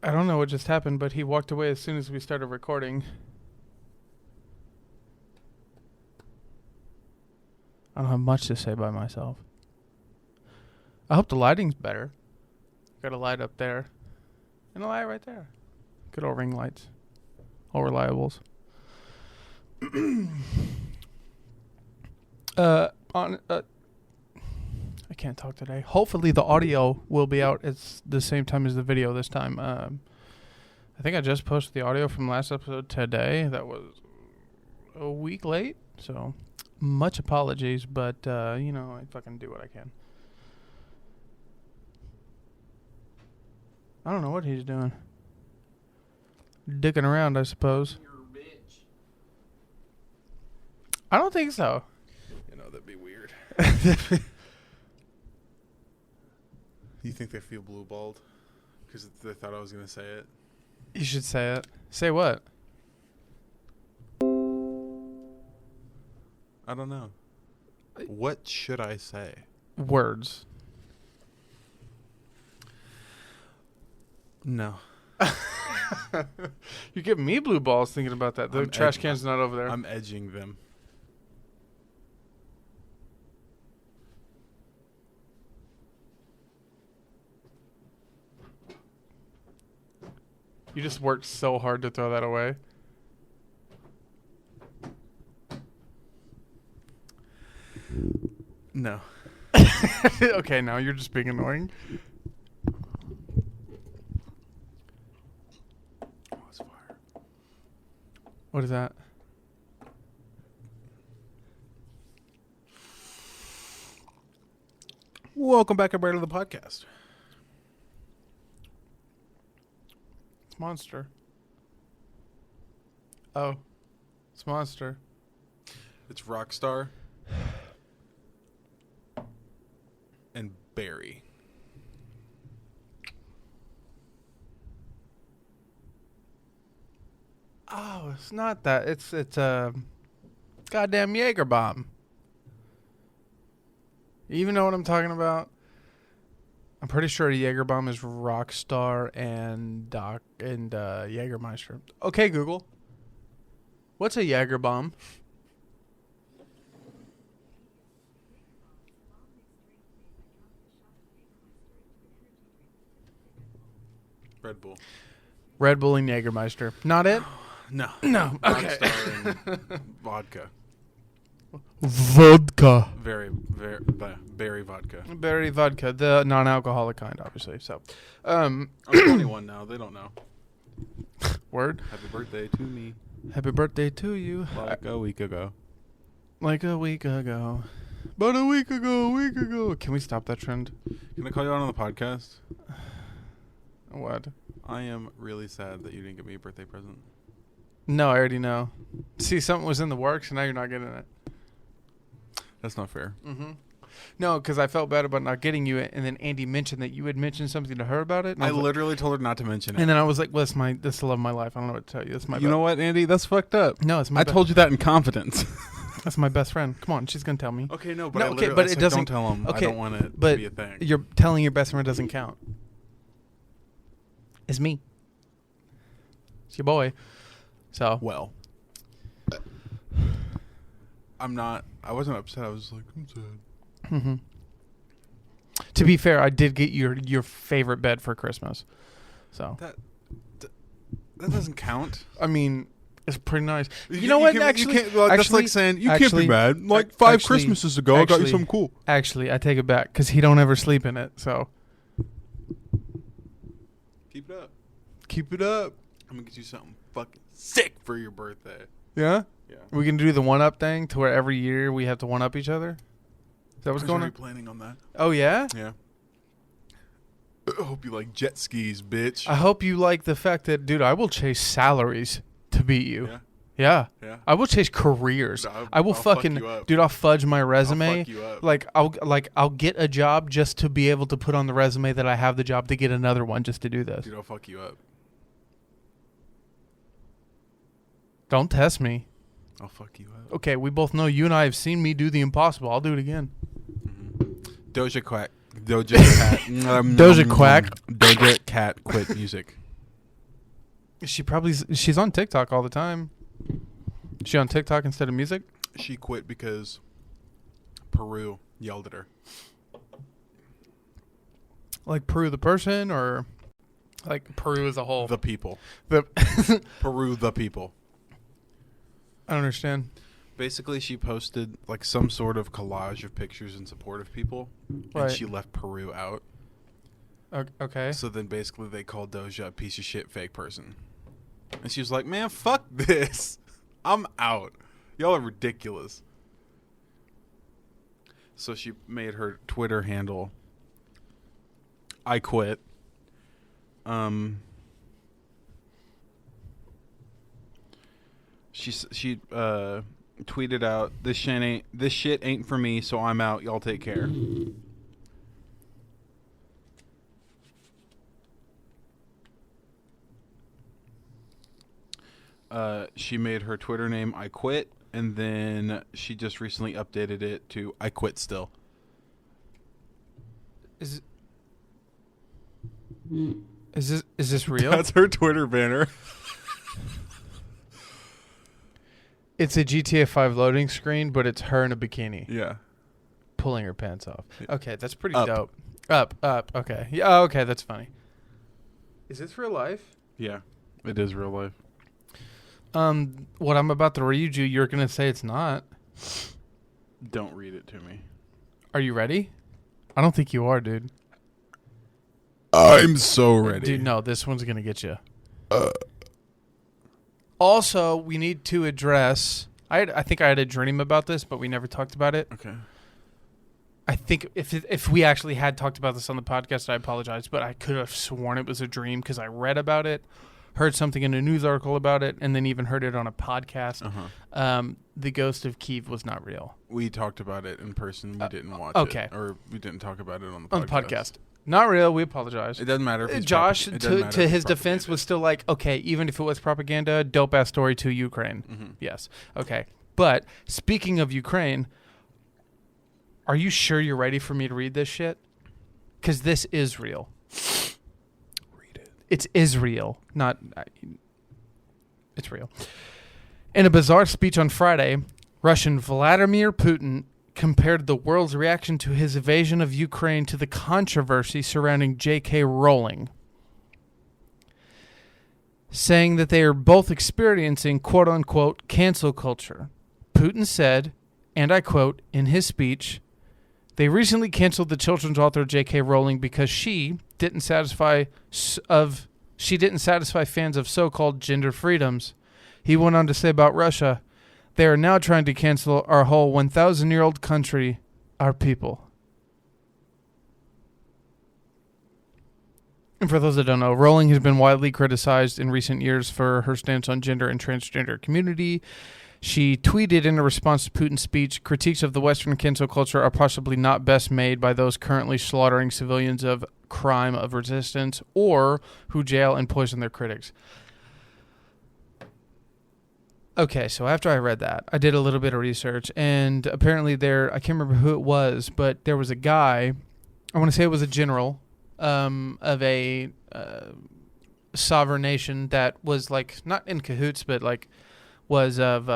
I don't know what just happened, but he walked away as soon as we started recording. I don't have much to say by myself. I hope the lighting's better. Got a light up there. And a light right there. Good old ring lights. All reliables. I can't talk today. Hopefully the audio will be out at the same time as the video this time. I think I just posted the audio from last episode today. That was a week late. So much apologies, but I fucking do what I can. I don't know what he's doing. Dicking around, I suppose. You're a bitch. I don't think so. That'd be weird. You think they feel blue balled? Because they thought I was going to say it. You should say it. Say what? I don't know. What should I say? Words. No. You're giving me blue balls thinking about that. The trash can's not over there. I'm edging them. You just worked so hard to throw that away. No. Okay, now you're just being annoying. Oh, it's fire. What is that? Welcome back, everybody, to the podcast. It's Monster. Oh. It's Monster. It's Rockstar and Barry. Oh, it's not that. It's goddamn Jaeger bomb. You even know what I'm talking about? I'm pretty sure a Jaeger bomb is Rockstar and Jägermeister. Okay, Google. What's a Jaeger bomb? Red Bull. Red Bull and Jägermeister. Not it? No. No. Okay. Rockstar and vodka. Vodka. Very, berry vodka. Berry vodka, the non-alcoholic kind, obviously. So, I'm 21 now. They don't know. word. Happy birthday to me. Happy birthday to you. Like a week ago. Like a week ago. But a week ago. Can we stop that trend? Can I call you out on the podcast? What? I am really sad that you didn't get me a birthday present. No, I already know. See, something was in the works, and now you're not getting it. That's not fair. Mm-hmm. No, because I felt bad about not getting you it, and then Andy mentioned that you had mentioned something to her about it. And I was like, literally told her not to mention it. and then I was like, well, this is the love of my life. I don't know what to tell you. That's my You know what, Andy? That's fucked up. No, it's my I told you that in confidence. That's my best friend. Come on, she's going to tell me. Okay, no, but No, I okay, literally but it said, doesn't- don't tell him. okay, I don't want it but to be a thing. You're telling your best friend doesn't count. It's me. It's your boy. So. Well, I wasn't upset. I was like, I'm sad. Mm-hmm. To be fair, I did get your favorite bed for Christmas. So. That doesn't count. I mean, it's pretty nice. You know what? Actually, that's like saying you can't be mad. Like five Christmases ago, I got you something cool. Actually, I take it back because he don't ever sleep in it. So. Keep it up. Keep it up. I'm gonna get you something fucking sick for your birthday. Yeah? Yeah. We can do the one-up thing to where every year we have to one-up each other? Is that what's going on? Planning on that. Oh, yeah? Yeah. I hope you like jet skis, bitch. I hope you like the fact that, dude, I will chase salaries to beat you. Yeah. Yeah. Yeah. I will chase careers. I will I'll fucking, fuck you up. dude, I'll fudge my resume. I'll fuck you up. I'll get a job just to be able to put on the resume that I have the job to get another one just to do this. Dude, I'll fuck you up. Don't test me. I'll fuck you up. Okay, we both know you and I have seen me do the impossible. I'll do it again. Mm-hmm. Doja Cat. Doja Quack. Doja Cat quit music. She's on TikTok all the time. Is she on TikTok instead of music? She quit because Peru yelled at her. Like Peru the person, or like Peru as a whole? The people. The Peru the people. I don't understand. Basically, she posted like some sort of collage of pictures in support of people, Right. and she left Peru out. Okay. So then basically they called Doja a piece of shit fake person. And she was like, man, fuck this. I'm out. Y'all are ridiculous. So she made her Twitter handle I quit. She tweeted out, this shit ain't for me, so I'm out. Y'all take care. She made her Twitter name I quit, and then she just recently updated it to I quit still. Is this real? That's her Twitter banner. It's a GTA 5 loading screen, but it's her in a bikini Yeah. pulling her pants off. Okay, that's pretty Up. dope. Up. Okay. Yeah. Okay, that's funny. Is this real life? Yeah. It is real life. What I'm about to read you, you're gonna say it's not. Don't read it to me. Are you ready? I don't think you are, dude. I'm so ready. Dude, no, this one's gonna get you. Also, we need to address. I think I had a dream about this, but we never talked about it. Okay. I think if we actually had talked about this on the podcast, I apologize, but I could have sworn it was a dream because I read about it, heard something in a news article about it, and then even heard it on a podcast. The ghost of Kiev was not real. We talked about it in person. We didn't watch okay. it. Or we didn't talk about it on the podcast. On the podcast. Not real. We apologize. It doesn't matter if it's Josh, it doesn't matter to if his it's defense, propaganda. was still like, okay, even if it was propaganda, dope-ass story to Ukraine. Mm-hmm. Yes. Okay. But speaking of Ukraine, are you sure you're ready for me to read this shit? Because this is real. Read it. It's Israel, not... It's real. In a bizarre speech on Friday, Russian Vladimir Putin compared the world's reaction to his invasion of Ukraine to the controversy surrounding J.K. Rowling, saying that they are both experiencing quote-unquote cancel culture. Putin said, and I quote, in his speech, they recently canceled the children's author J.K. Rowling because she didn't satisfy fans of so-called gender freedoms. He went on to say about Russia, they are now trying to cancel our whole 1,000-year-old country, our people. And for those that don't know, Rowling has been widely criticized in recent years for her stance on gender and transgender community. She tweeted in a response to Putin's speech, critiques of the Western cancel culture are possibly not best made by those currently slaughtering civilians of crime of resistance or who jail and poison their critics. Okay, so after I read that, I did a little bit of research, and apparently I can't remember who it was, but there was a guy, I want to say it was a general of a sovereign nation that was like, not in cahoots, but like was of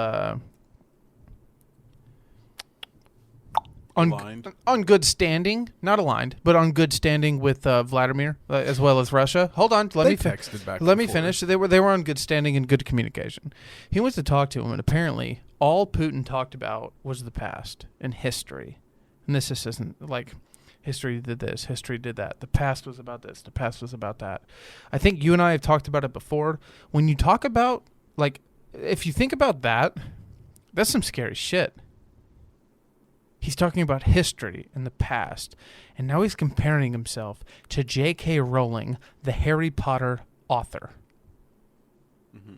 on good standing, not aligned, but on good standing with Vladimir as well as Russia. Hold on, let me finish. They were on good standing and good communication. He wants to talk to him, and apparently all Putin talked about was the past and history. And this just isn't like history did this, history did that. The past was about this, the past was about that. I think you and I have talked about it before. When you talk about, like, if you think about that, that's some scary shit. He's talking about history and the past, and now he's comparing himself to J.K. Rowling, the Harry Potter author. Mm-hmm.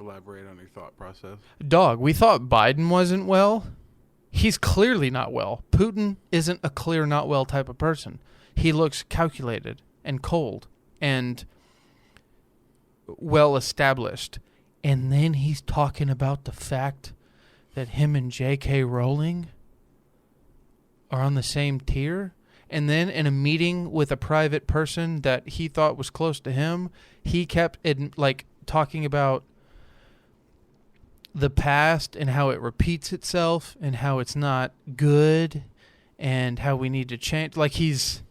Elaborate on your thought process. Dog, we thought Biden wasn't well. He's clearly not well. Putin isn't a clear not well type of person. He looks calculated and cold and well established. And then he's talking about the fact that him and J.K. Rowling are on the same tier And then in a meeting with a private person that he thought was close to him, he kept talking about the past and how it repeats itself and how it's not good and how we need to change. Like he's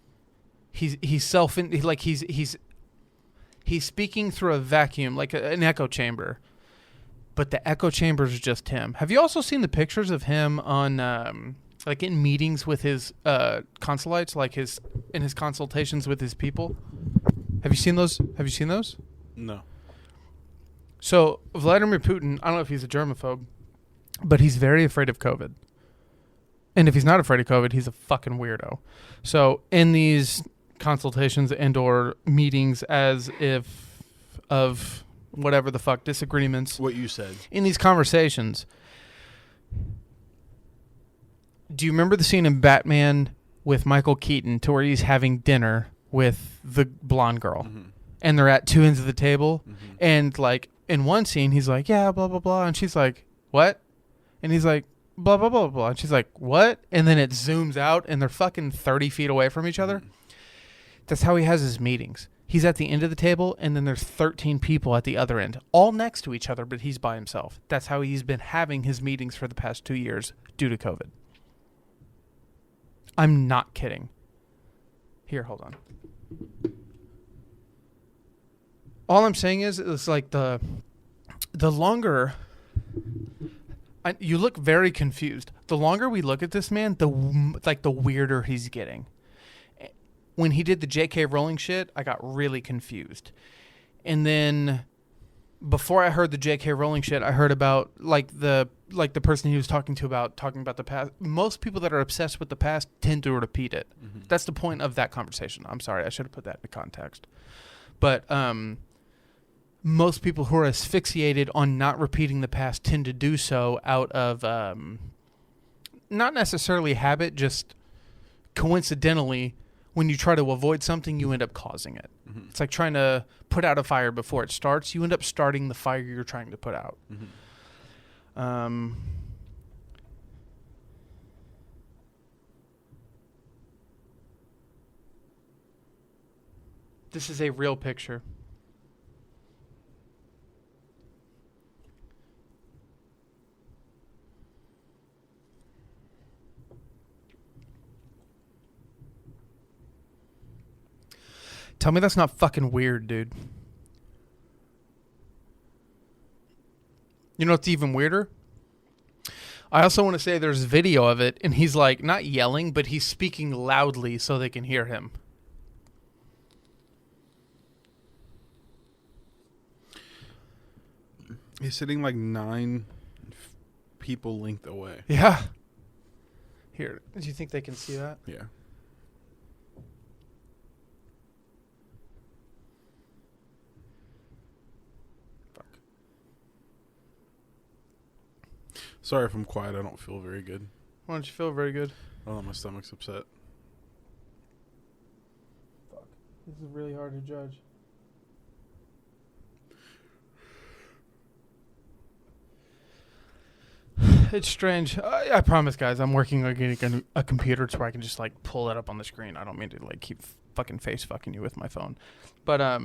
speaking through a vacuum, like an echo chamber. But the echo chamber is just him. Have you also seen the pictures of him on in meetings with his consulates, in his consultations with his people? Have you seen those? No. So Vladimir Putin, I don't know if he's a germaphobe, but he's very afraid of COVID. And if he's not afraid of COVID, he's a fucking weirdo. So in these consultations and or meetings of whatever the fuck disagreements. What you said. In these conversations, do you remember the scene in Batman with Michael Keaton to where he's having dinner with the blonde girl? Mm-hmm. And they're at two ends of the table. Mm-hmm. And in one scene, he's like, yeah, blah, blah, blah. And she's like, what? And he's like, blah, blah, blah, blah. And she's like, what? And then it zooms out and they're fucking 30 feet away from each other. Mm-hmm. That's how he has his meetings. He's at the end of the table and then there's 13 people at the other end, all next to each other, but he's by himself. That's how he's been having his meetings for the past 2 years due to COVID. I'm not kidding. Here, hold on. All I'm saying is it's like the longer you look very confused. The longer we look at this man, the weirder he's getting. When he did the J.K. Rowling shit, I got really confused. And then before I heard the J.K. Rowling shit, I heard about the person he was talking about the past. Most people that are obsessed with the past tend to repeat it. Mm-hmm. That's the point of that conversation. I'm sorry, I should have put that in context. But most people who are asphyxiated on not repeating the past tend to do so out of not necessarily habit, just coincidentally. When you try to avoid something, you end up causing it. Mm-hmm. It's like trying to put out a fire before it starts. You end up starting the fire you're trying to put out. Mm-hmm. This is a real picture. Tell me that's not fucking weird, dude. You know what's even weirder? I also want to say there's video of it, and he's not yelling, but he's speaking loudly so they can hear him. He's sitting 9 people length away. Yeah. Here, do you think they can see that? Yeah. Sorry if I'm quiet. I don't feel very good. Why don't you feel very good? Oh, my stomach's upset. Fuck. This is really hard to judge. It's strange. I promise, guys, I'm working on getting a computer to where I can just pull it up on the screen. I don't mean to keep fucking face fucking you with my phone. But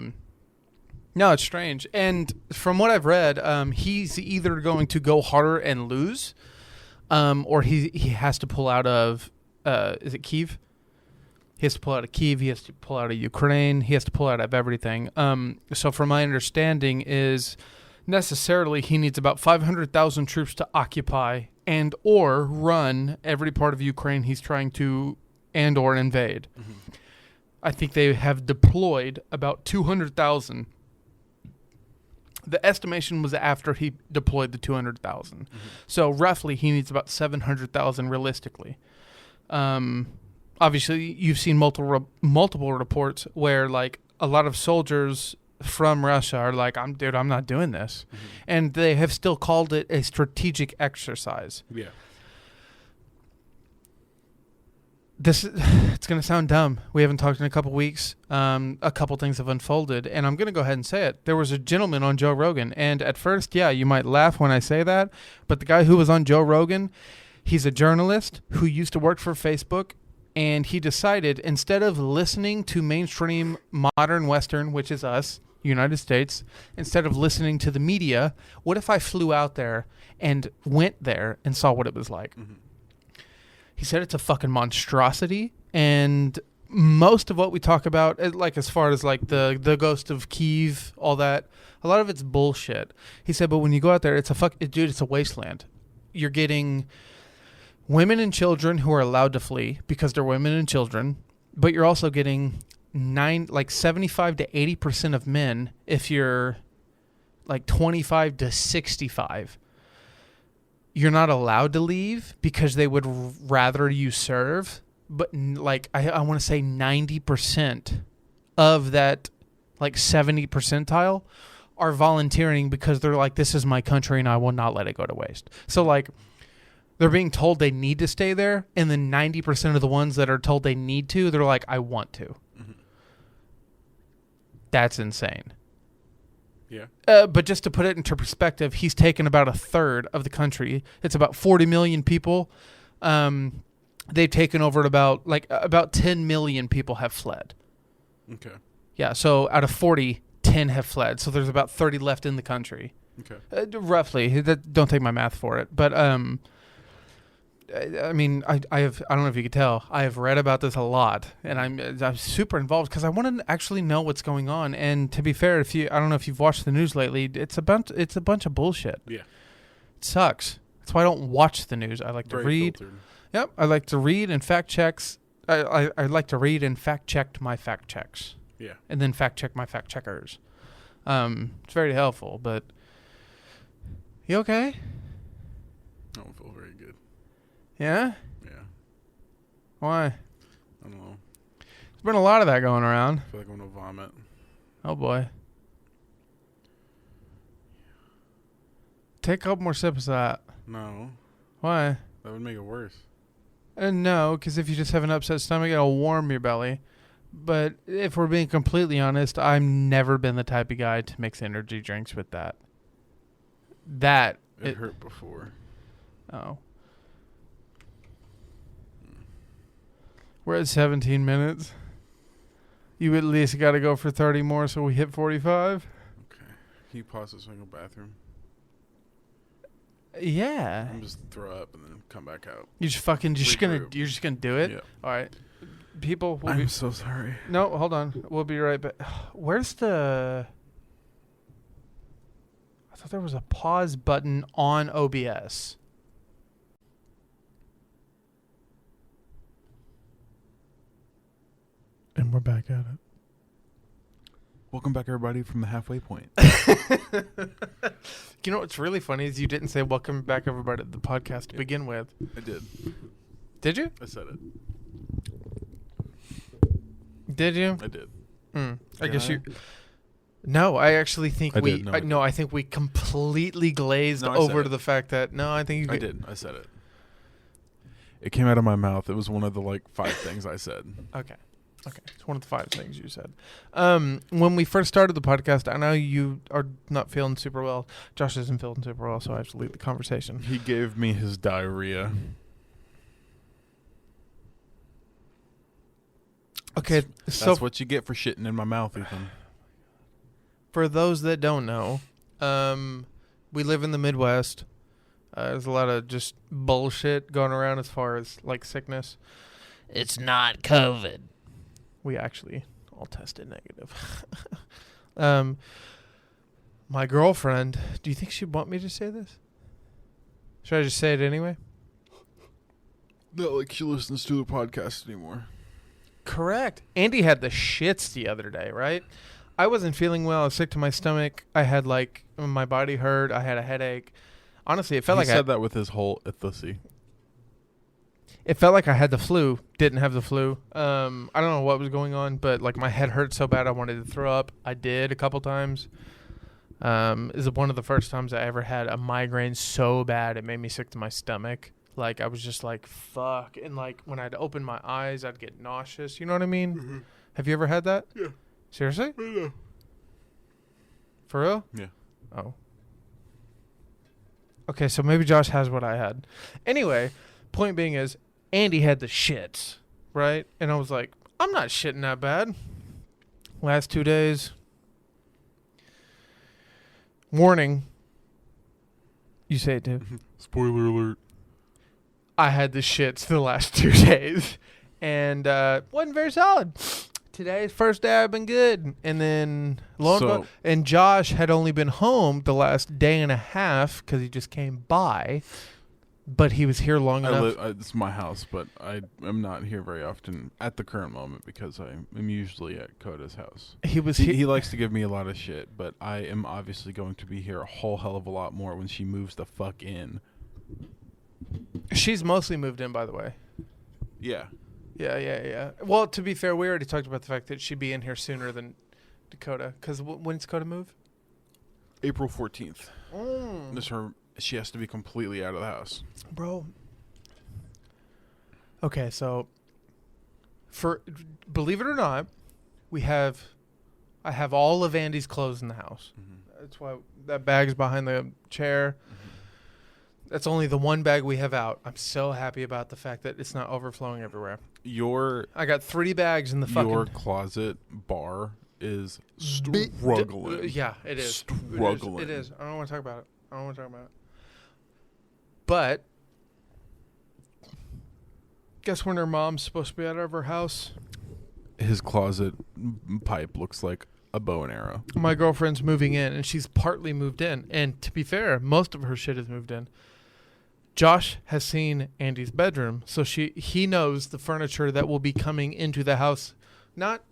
no, it's strange. And from what I've read, he's either going to go harder and lose, or he has to pull out of, is it Kyiv? He has to pull out of Kyiv. He has to pull out of Ukraine. He has to pull out of everything. So from my understanding is necessarily he needs about 500,000 troops to occupy and or run every part of Ukraine he's trying to and or invade. Mm-hmm. I think they have deployed about 200,000. The estimation was after he deployed the 200,000. Mm-hmm. So roughly he needs about 700,000 realistically. Obviously, you've seen multiple reports where a lot of soldiers from Russia are I'm not doing this. Mm-hmm. And they have still called it a strategic exercise. Yeah. It's going to sound dumb. We haven't talked in a couple weeks. A couple things have unfolded, and I'm going to go ahead and say it. There was a gentleman on Joe Rogan, and at first, yeah, you might laugh when I say that, but the guy who was on Joe Rogan, he's a journalist who used to work for Facebook, And he decided, instead of listening to mainstream modern Western, which is us, United States, instead of listening to the media, what if I flew out there and went there and saw what it was like? Mm-hmm. He said it's a fucking monstrosity, and most of what we talk about, like as far as like the ghost of Kiev, all that, a lot of it's bullshit. He said, but when you go out there, it's a wasteland. You're getting women and children who are allowed to flee because they're women and children, but you're also getting 75 to 80% of men if you're like 25 to 65. You're not allowed to leave because they would rather you serve. But like I want to say 90% of that like 70 percentile are volunteering because they're like, this is my country and I will not let it go to waste. So like they're being told they need to stay there, and then 90% of the ones that are told they need to, they're like, I want to. Mm-hmm. That's insane. Yeah. But just to put it into perspective, he's taken about a third of the country. It's about 40 million people. They've taken over about 10 million people have fled. Okay. Yeah, so out of 40, 10 have fled. So there's about 30 left in the country. Okay. Roughly. Don't take my math for it. But I mean, I don't know if you could tell, I have read about this a lot, and I'm super involved because I want to actually know what's going on. And to be fair, I don't know if you've watched the news lately, it's a bunch of bullshit. Yeah, it sucks. That's why I don't watch the news. I like to read. Filtered. Yep, I like to read and fact checks. I like to read and fact check my fact checks. Yeah, and then fact check my fact checkers. It's very helpful. But you okay? I don't feel very good. Yeah? Yeah. Why? I don't know. There's been a lot of that going around. I feel like I'm going to vomit. Oh, boy. Take a couple more sips of that. No. Why? That would make it worse. No, because if you just have an upset stomach, it'll warm your belly. But if we're being completely honest, I've never been the type of guy to mix energy drinks with that. It hurt before. Oh. We're at 17 minutes. You at least got to go for 30 more so we hit 45. Okay. Can you pause this so I can go bathroom? Yeah. I'm just throw up and then come back out. You're just gonna do it? Yeah. All right. People will I'm so sorry. No, hold on. We'll be right back. Where's the I thought there was a pause button on OBS. And we're back at it. Welcome back, everybody, from the halfway point. You know what's really funny is you didn't say welcome back, everybody, to the podcast to begin with. I did. Did you? I said it. Did you? I did. I guess you... No, I actually think I we... did. I think we completely glazed over to the fact that... No, I think you... I did. I said it. It came out of my mouth. It was one of the, 5 things I said. Okay. It's one of the 5 things you said. When we first started the podcast, I know you are not feeling super well. Josh isn't feeling super well, so I have to lead the conversation. He gave me his diarrhea. Okay, that's what you get for shitting in my mouth, Ethan. For those that don't know, we live in the Midwest. There's a lot of just bullshit going around as far as, sickness. It's not COVID. We actually all tested negative. My girlfriend, do you think she'd want me to say this? Should I just say it anyway? Not like she listens to the podcast anymore. Correct. Andy had the shits the other day, right? I wasn't feeling well. I was sick to my stomach. I had my body hurt. I had a headache. Honestly, it felt he said that with his whole ethicity. It felt like I had the flu. Didn't have the flu. I don't know what was going on, but my head hurt so bad I wanted to throw up. I did a couple times. This is one of the first times I ever had a migraine so bad it made me sick to my stomach. I was just fuck. And when I'd open my eyes, I'd get nauseous. You know what I mean? Mm-hmm. Have you ever had that? Yeah. Seriously? Yeah. For real? Yeah. Oh. Okay, so maybe Josh has what I had. Anyway, point being is, Andy had the shits, right? And I was like, I'm not shitting that bad. Last 2 days. Warning. You say it, dude. Spoiler alert. I had the shits the last 2 days. And wasn't very solid. Today's first day I've been good. And then and Josh had only been home the last day and a half because he just came by. But he was here long enough. It's my house, but I am not here very often at the current moment because I am usually at Coda's house. He likes to give me a lot of shit, but I am obviously going to be here a whole hell of a lot more when she moves the fuck in. She's mostly moved in, by the way. Yeah. Yeah. Well, to be fair, we already talked about the fact that she'd be in here sooner than Dakota. Because when's Dakota move? April 14th. She has to be completely out of the house. Bro. Okay, so believe it or not, I have all of Andy's clothes in the house. Mm-hmm. That's why that bag's behind the chair. Mm-hmm. That's only the one bag we have out. I'm so happy about the fact that it's not overflowing everywhere. I got 3 bags in the fucking... Your closet bar is struggling. Yeah, it is. Struggling. It is. I don't want to talk about it. But guess when her mom's supposed to be out of her house? His closet pipe looks like a bow and arrow. My girlfriend's moving in, and she's partly moved in. And to be fair, most of her shit is moved in. Josh has seen Andy's bedroom, so he knows the furniture that will be coming into the house, not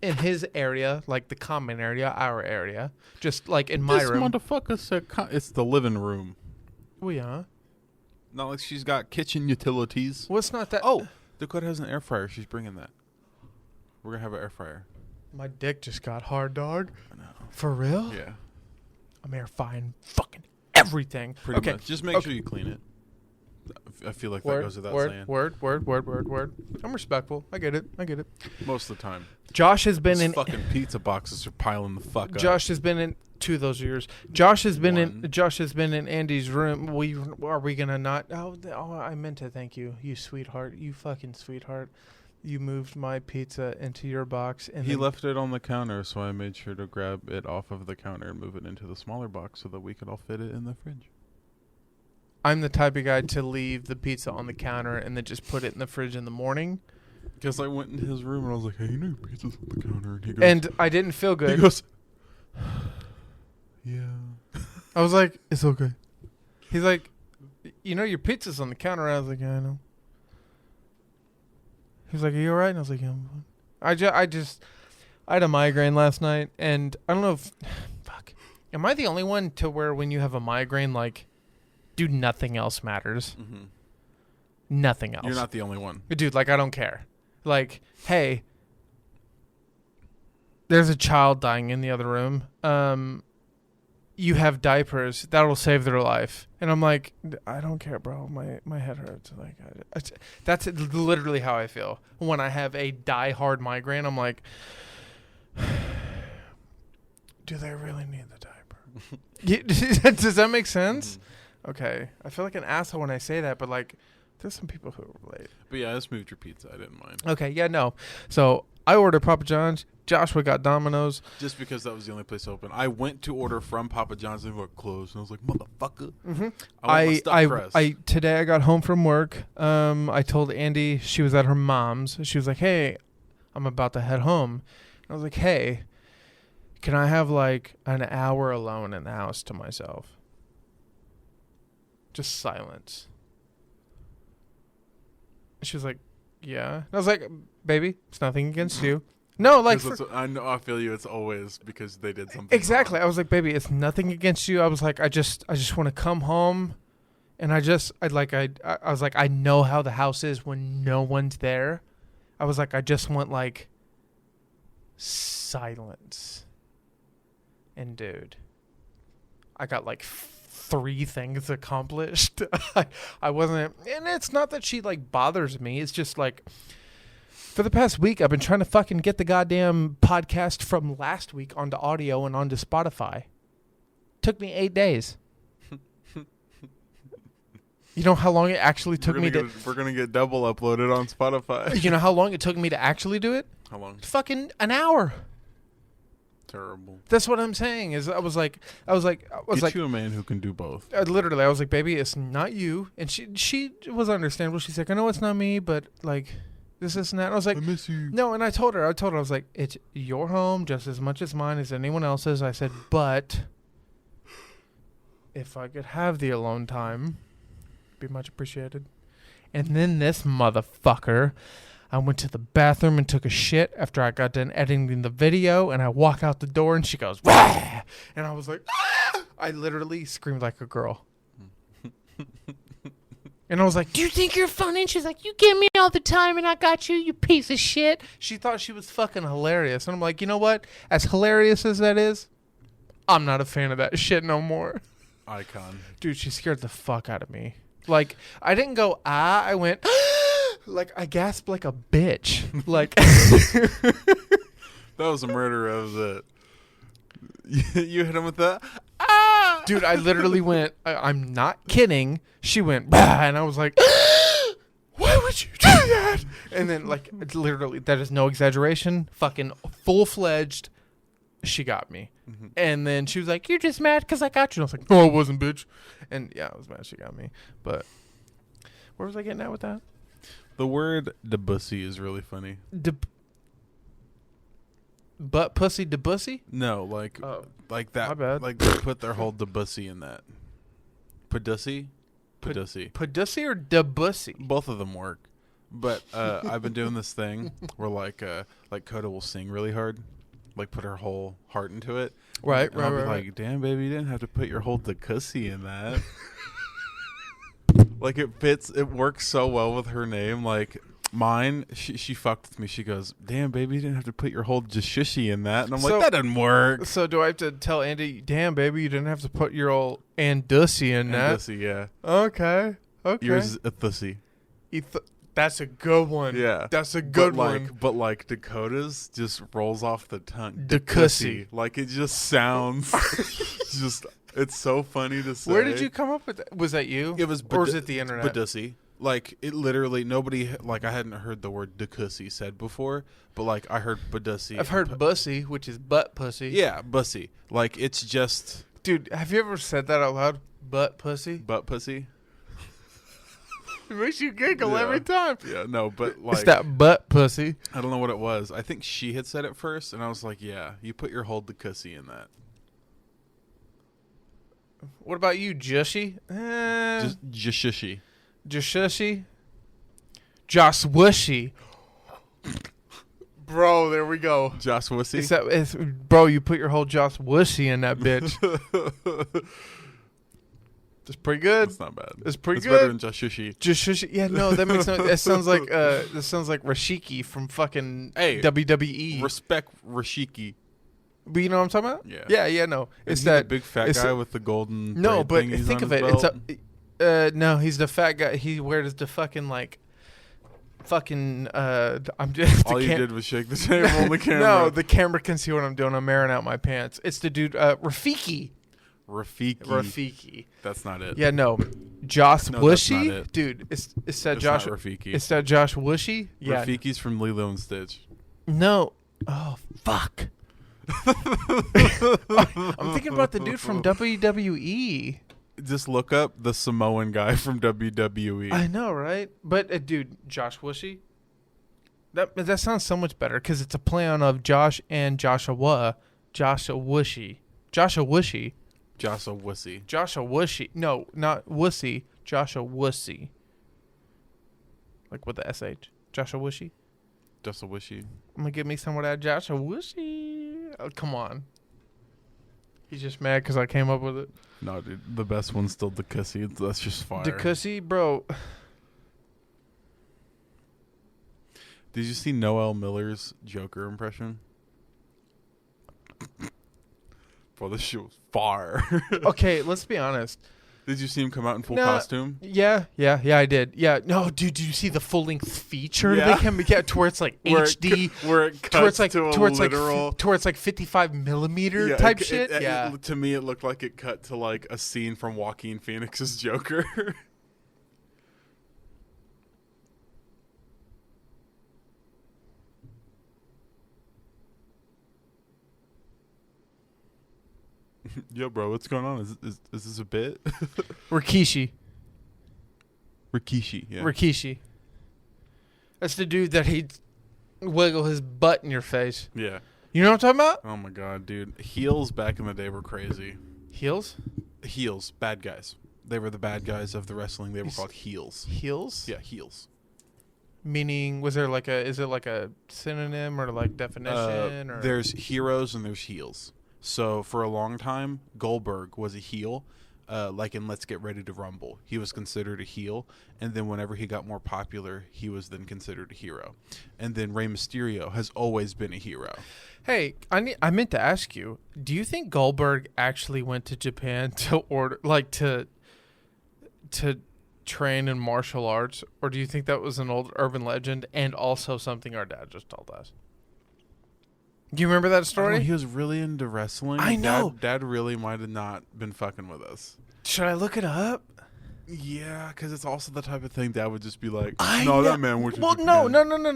in his area, like the common area, our area, just like in my room. This motherfucker said it's the living room. Oh, yeah. Not like she's got kitchen utilities. Well, it's not that. Oh, Dakota has an air fryer. She's bringing that. We're going to have an air fryer. My dick just got hard, dog. I know. For real? Yeah. I'm air frying fucking everything. Pretty much. Just make sure you clean it. I feel like that goes without saying. Word. I'm respectful. I get it. Most of the time. Josh has been in... fucking pizza boxes are piling the fuck up. Josh has been in... 2 of those years. Josh has been in Andy's room. Are we gonna not? Oh, I meant to thank you, you sweetheart. You fucking sweetheart. You moved my pizza into your box, and he left it on the counter, so I made sure to grab it off of the counter and move it into the smaller box so that we could all fit it in the fridge. I'm the type of guy to leave the pizza on the counter and then just put it in the fridge in the morning. Because I went in his room and I was like, "Hey, you know your pizza's on the counter," and he goes, and I didn't feel good. He goes, "Yeah." I was like, "It's okay." He's like, "You know your pizza's on the counter." I was like, "Yeah, I know." He was like, "Are you alright?" And I was like, "Yeah, I'm fine." I had a migraine last night, and I don't know if... Fuck. Am I the only one to where when you have a migraine, like, dude, nothing else matters? Mm-hmm. Nothing else. You're not the only one. Dude, like, I don't care. Like, hey, there's a child dying in the other room. You have diapers. That'll save their life. And I'm like, I don't care, bro. My head hurts. Like, that's literally how I feel. When I have a die-hard migraine, I'm like, do they really need the diaper? Does that make sense? Mm-hmm. Okay. I feel like an asshole when I say that, but, like, there's some people who relate. But, yeah, I just moved your pizza. I didn't mind. Okay, yeah, no. So, I ordered Papa John's. Joshua got Domino's. Just because that was the only place open. I went to order from Papa John's and they were closed. And I was like, motherfucker. Mm-hmm. Today I got home from work. I told Andy she was at her mom's. She was like, "Hey, I'm about to head home." And I was like, "Hey, can I have like an hour alone in the house to myself?" Just silence. She was like, "Yeah." And I was like, "Baby, it's nothing against you." No, like... I know, I feel you. It's always because they did something exactly. wrong. I was like, "Baby, it's nothing against you." I was like, I just want to come home. And I was like, I know how the house is when no one's there. I was like, I just want, like, silence. And, dude, I got, like, 3 things accomplished. I wasn't... And it's not that she, like, bothers me. It's just, like... For the past week, I've been trying to fucking get the goddamn podcast from last week onto audio and onto Spotify. Took me 8 days. You know how long it actually took me to... We're going to get double uploaded on Spotify. You know how long it took me to actually do it? How long? Fucking an hour. Terrible. That's what I'm saying. Is I was like, Get you a man who can do both. Literally, I was like, baby, it's not you. And she was understandable. She's like, I know it's not me, but like, this and that. And I was like, I miss you. No, and I told her, I was like, it's your home just as much as mine as anyone else's. I said, but if I could have the alone time, be much appreciated. And then this motherfucker, I went to the bathroom and took a shit after I got done editing the video, and I walk out the door and she goes, wah! And I was like, ah! I literally screamed like a girl. And I was like, do you think you're funny? And she's like, you get me all the time and I got you, you piece of shit. She thought she was fucking hilarious. And I'm like, you know what? As hilarious as that is, I'm not a fan of that shit no more. Icon. Dude, she scared the fuck out of me. Like, I didn't go, I went, like, I gasped like a bitch. Like, that was a murder of the. You hit him with the, Dude, I literally went, I'm not kidding. She went, bah, and I was like, why would you do that? And then, like, it's literally, that is no exaggeration, fucking full-fledged, she got me. Mm-hmm. And then she was like, you're just mad because I got you. And I was like, no, I wasn't, bitch. And yeah, I was mad she got me. But where was I getting at with that? The word debussy is really funny. Butt pussy debussy? No, like that. My bad. Like they put their whole debussy in that. Padussy? Padussy. Padussy or debussy? Both of them work. But I've been doing this thing where like Coda will sing really hard. Like put her whole heart into it. Right, and I'll be like, damn, baby, you didn't have to put your whole decussy in that. Like it fits, it works so well with her name. Like mine, she fucked with me. She goes, damn, baby, you didn't have to put your whole jashushi in that. And I'm like, that doesn't work. So do I have to tell Andy, damn, baby, you didn't have to put your old andussy in that? Andussy, yeah. Okay. Yours is a thussy. That's a good one. Yeah. That's a good one. But like Dakota's just rolls off the tongue. Decussy. Like it just sounds just, it's so funny to say. Where did you come up with that? Was that you? It was, or was it the internet? Badussy. Like it literally, nobody, like I hadn't heard the word decussy said before, but like I heard Badussy. I've heard bussy, which is butt pussy. Yeah, bussy. Like it's just. Dude, have you ever said that out loud? Butt pussy? Butt pussy? It makes you giggle every time. Yeah, no, but like... It's that butt pussy. I don't know what it was. I think she had said it first, and I was like, yeah, you put your whole decussy in that. What about you, Jushy? Jushushi. Jushushi? Joswushy. Bro, there we go. Joswussy? Bro, you put your whole Joswussy in that bitch. It's pretty good. It's not bad. It's pretty good. It's better than Jashushi. Jashushi. Yeah, no, that makes no. It sounds like Rashiki from fucking WWE. Respect Rashiki. But you know what I'm talking about? Yeah. Yeah. No, it's that big fat guy with the golden. No, but think of it. Belt? It's no, he's the fat guy. He wears the fucking like. I'm just. All you did was shake the table on the camera. No, the camera can see what I'm doing. I'm airing out my pants. It's the dude, Rafiki. That's not it. Yeah, no. Josh Wushy? That's not it. Dude, it's that Josh Rafiki. It's that Josh Wushy? Yeah. Rafiki's from Lilo and Stitch. No. Oh, fuck. I'm thinking about the dude from WWE. Just look up the Samoan guy from WWE. I know, right? But dude, Josh Wushy? That sounds so much better because it's a play on of Josh and Joshua. Joshua Wushy. Joshua Wushy. Joshua Wussy. Joshua Wushy. No, not Wussy. Joshua Wussy. Like with the SH. Joshua Wushy. Joshua Wushy. I'm going to give me some of that Joshua Wushy. Oh, come on. He's just mad because I came up with it. No, dude. The best one's still Decussy. That's just fire. Decussy, bro. Did you see Noel Miller's Joker impression? Bro, this shit was fire. Okay, let's be honest. Did you see him come out in full costume? Yeah, I did. Yeah, no, dude, did you see the full-length feature they can get to where it's like HD, where it cuts to it's like 55 millimeter type shit? To me, it looked like it cut to like a scene from Joaquin Phoenix's Joker. Yo, bro, what's going on? Is this a bit? Rikishi. Yeah. Rikishi. That's the dude that he'd wiggle his butt in your face. Yeah. You know what I'm talking about? Oh my god, dude. Heels back in the day were crazy. Heels? Heels, bad guys. They were the bad guys of the wrestling. They were called heels. Heels? Yeah, heels. Meaning, is it like a synonym or like definition? Or There's heroes and there's heels. So for a long time, Goldberg was a heel. Like in Let's Get Ready to Rumble, he was considered a heel, and then whenever he got more popular, he was then considered a hero. And then Rey Mysterio has always been a hero. Hey, I meant to ask you, do you think Goldberg actually went to Japan to train in martial arts, or do you think that was an old urban legend and also something our dad just told us? Do you remember that story? He was really into wrestling. I know. Dad really might have not been fucking with us. Should I look it up? Yeah, because it's also the type of thing Dad would just be like, that man went to Japan.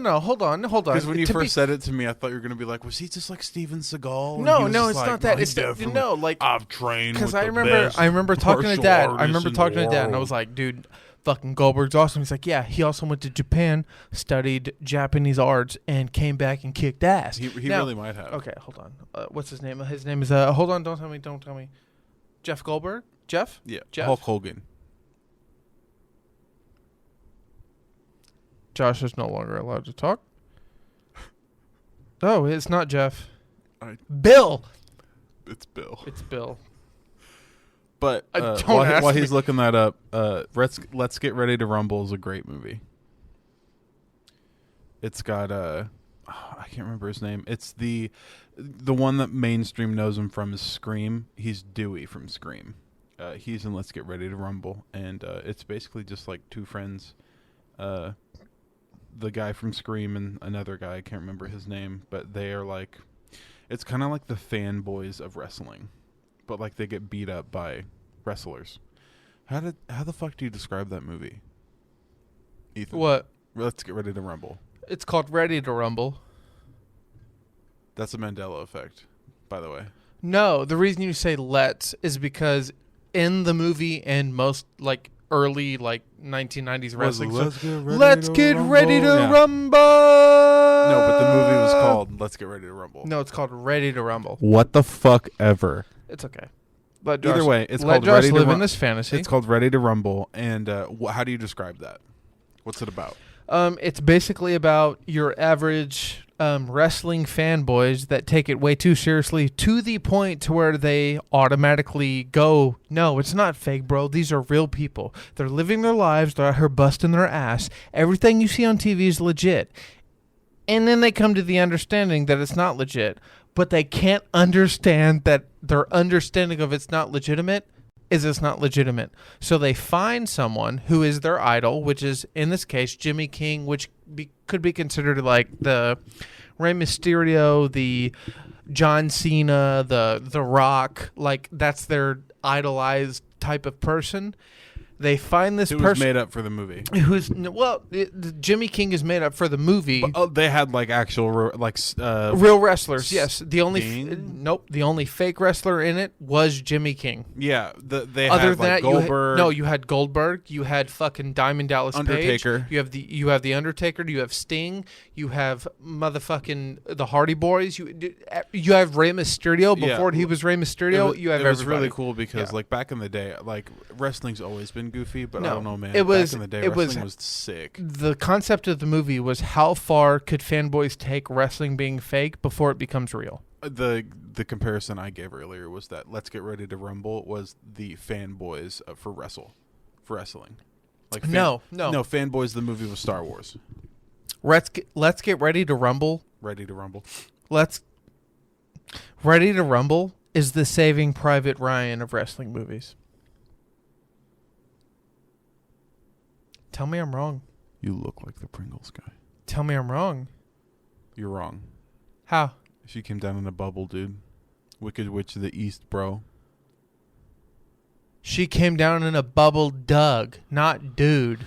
No. Hold on. Because when you first said it to me, I thought you were going to be like, was he just like Steven Seagal? No, it's like, not that. It's I've trained because I remember talking to Dad. And I was like, dude, fucking Goldberg's awesome. He's like, yeah, he also went to Japan, studied Japanese arts, and came back and kicked ass. He really might have. Okay, hold on. What's his name? His name is, hold on, don't tell me. Jeff Goldberg? Jeff? Yeah, Jeff? Hulk Hogan. Josh is no longer allowed to talk. Oh, it's not Jeff. Bill. It's Bill. It's Bill. But while he's looking that up, Let's Get Ready to Rumble is a great movie. It's got I can't remember his name. It's the one that mainstream knows him from is Scream. He's Dewey from Scream. He's in Let's Get Ready to Rumble, and it's basically just like two friends. The guy from Scream and another guy, I can't remember his name, but they are like, it's kind of like the fanboys of wrestling, but like they get beat up by wrestlers. How the fuck do you describe that movie, Ethan? What? Let's Get Ready to Rumble. It's called Ready to Rumble. That's a Mandela effect, by the way. No, the reason you say let's is because in the movie and most like early like 1990s wrestling, let's get ready to rumble. No, but the movie was called Let's Get Ready to Rumble. No, it's called Ready to Rumble. What the fuck ever. It's okay. Either way, it's called Josh Ready live to in this fantasy. It's called Ready to Rumble, and how do you describe that? What's it about? It's basically about your average wrestling fanboys that take it way too seriously to the point to where they automatically go, no, it's not fake, bro. These are real people. They're living their lives. They're out here busting their ass. Everything you see on TV is legit. And then they come to the understanding that it's not legit, but they can't understand that their understanding of it's not legitimate is it's not legitimate. So they find someone who is their idol, which is, in this case, Jimmy King, which could be considered like the Rey Mysterio, the John Cena, the Rock. Like, that's their idolized type of person. They find this person. It was made up for the movie. Jimmy King is made up for the movie. But, they had like actual real wrestlers. Yes, the only fake wrestler in it was Jimmy King. Yeah, they other had than like that, Goldberg. You had Goldberg. You had fucking Diamond Dallas Undertaker. Page. You have the Undertaker. You have Sting. You have motherfucking the Hardy Boys. You have Rey Mysterio before he was Rey Mysterio. It was really cool because like back in the day, like wrestling's always been goofy, but I don't know, man. Back in the day, wrestling was sick. The concept of the movie was how far could fanboys take wrestling being fake before it becomes real. The comparison I gave earlier was that Let's Get Ready to Rumble was the fanboys for wrestling. Like no, Fanboys. The movie was Star Wars. Let's get ready to rumble. Ready to Rumble. Ready to Rumble is the Saving Private Ryan of wrestling movies. Tell me I'm wrong. You look like the Pringles guy. Tell me I'm wrong. You're wrong. How? She came down in a bubble, dude. Wicked Witch of the East, bro. She came down in a bubble, Doug, not dude.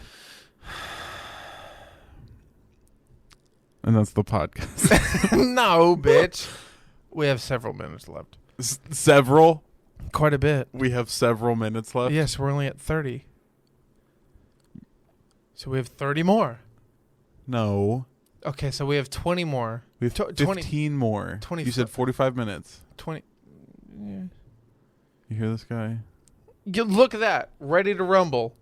And that's the podcast. No, bitch. We have several minutes left. Several? Quite a bit. We have several minutes left. Yes, we're only at 30. So we have 30 more. No. Okay, so we have 20 more. We have 15 more. 20. You said 45 minutes. 20. Yeah. You hear this guy? Look at that. Ready to rumble.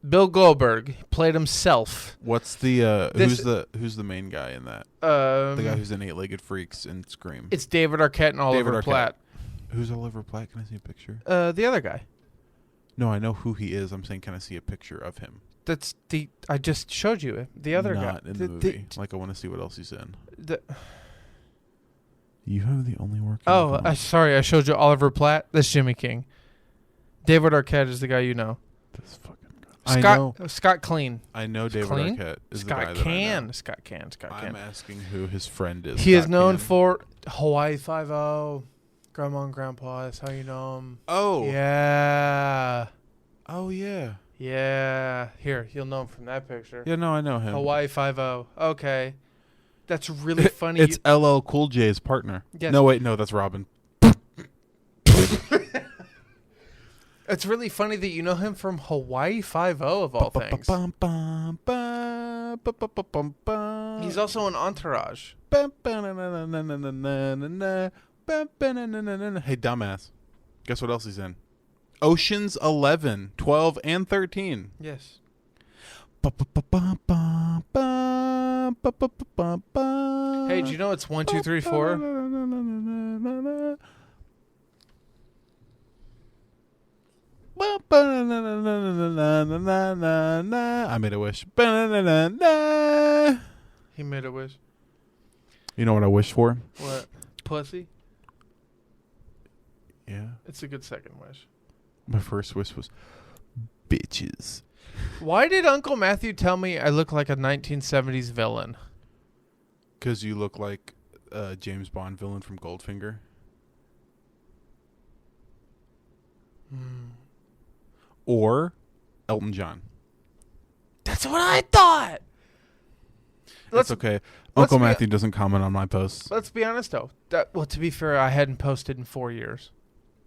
Bill Goldberg played himself. What's the who's the main guy in that? The guy who's in 8-Legged Freaks and Scream. It's David Arquette and Oliver Platt. Who's Oliver Platt? Can I see a picture? The other guy. No, I know who he is. I'm saying, can I see a picture of him? That's I just showed you it. The other guy. Not in the movie. Like, I want to see what else he's in. You have the only working. Oh, sorry. I showed you Oliver Platt. That's Jimmy King. David Arquette is the guy you know. This fucking guy. Scott Clean. I know David Arquette is the guy that I know. Scott Can. I'm asking who his friend is. He is known for Hawaii Five-0, Grandma and Grandpa. That's how you know him. Oh. Yeah. Oh, yeah. Yeah. Here, you'll know him from that picture. Yeah, no, I know him. Hawaii Five-0. Okay. That's really funny. It's LL Cool J's partner. Yes. No, wait, no, that's Robin. It's really funny that you know him from Hawaii Five-0 of all things. He's also in Entourage. Hey, dumbass. Guess what else he's in? Ocean's 11, 12, and 13. Yes. Hey, do you know it's 1, 2, 3, 4? I made a wish. He made a wish. You know what I wished for? What? Pussy? Yeah. It's a good second wish. My first wish was bitches. Why did Uncle Matthew tell me I look like a 1970s villain? Because you look like a James Bond villain from Goldfinger. Or Elton John. That's what I thought. It's okay. Uncle Matthew doesn't comment on my posts. Let's be honest, though. Well, to be fair, I hadn't posted in 4 years.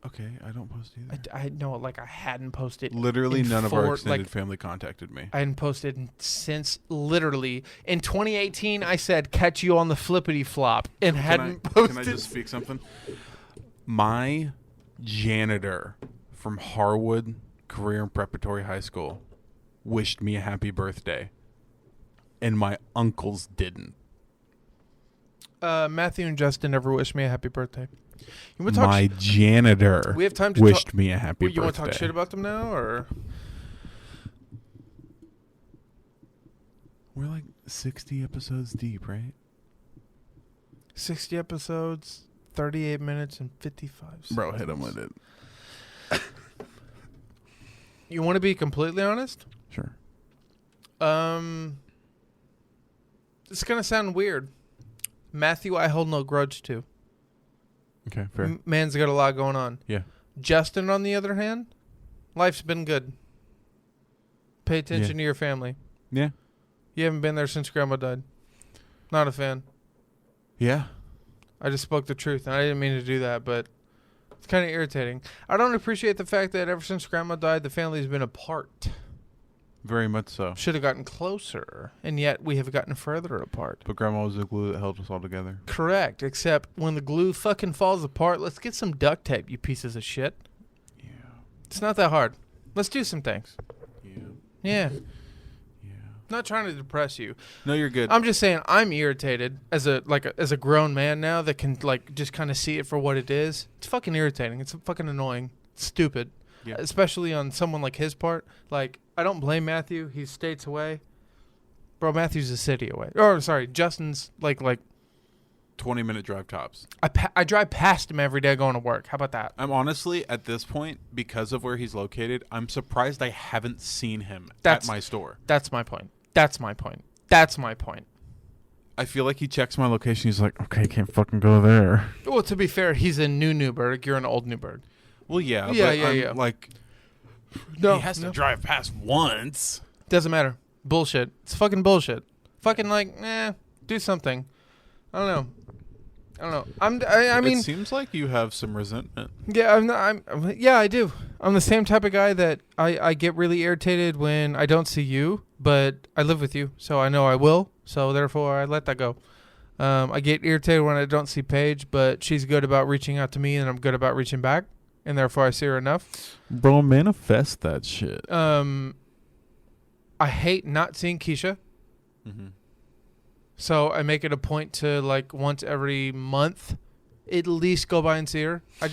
Okay, I don't post either. I know, like, I hadn't posted. Literally, none of our extended family contacted me. I hadn't posted since, literally, in 2018, I said, catch you on the flippity flop, and hadn't posted. Can I just speak something? My janitor from Harwood Career and Preparatory High School wished me a happy birthday, and my uncles didn't. Matthew and Justin never wished me a happy birthday. My janitor we have time to wished me a happy birthday. You want to talk shit about them now, or? We're like 60 episodes deep, right? 60 episodes, 38 minutes, and 55 seconds. Bro, hit him with it. You want to be completely honest? Sure. It's going to sound weird. Matthew, I hold no grudge to. Okay, fair. Man's got a lot going on. Yeah. Justin, on the other hand, life's been good. Pay attention to your family. Yeah. You haven't been there since Grandma died. Not a fan. Yeah. I just spoke the truth, and I didn't mean to do that, but it's kind of irritating. I don't appreciate the fact that ever since Grandma died, the family's been apart. Very much so. Should have gotten closer, and yet we have gotten further apart. But Grandma was the glue that held us all together. Correct, except when the glue fucking falls apart, let's get some duct tape, you pieces of shit. Yeah. It's not that hard. Let's do some things. Yeah. Yeah. Not trying to depress you. No, you're good. I'm just saying I'm irritated as a grown man now that can like just kind of see it for what it is. It's fucking irritating. It's fucking annoying. It's stupid. Yeah. Especially on someone like his part. Like, I don't blame Matthew. He's states away. Bro, Matthew's a city away. Or sorry, Justin's like 20-minute drive tops. I drive past him every day going to work. How about that? I'm honestly, at this point, because of where he's located, I'm surprised I haven't seen him at my store. That's my point. I feel like he checks my location. He's like, okay, can't fucking go there. Well, to be fair, he's in New Newburgh. You're in Old Newburgh. Well, yeah. Yeah. Like, no, he has to drive past once. Doesn't matter. Bullshit. It's fucking bullshit. Fucking do something. I don't know. I don't know. I mean, it seems like you have some resentment. Yeah, yeah, I do. I'm the same type of guy that I get really irritated when I don't see you, but I live with you, so I know I will. So therefore, I let that go. I get irritated when I don't see Paige, but she's good about reaching out to me, and I'm good about reaching back, and therefore I see her enough. Bro, manifest that shit. I hate not seeing Keisha. Mm-hmm. So I make it a point to like once every month, at least go by and see her. I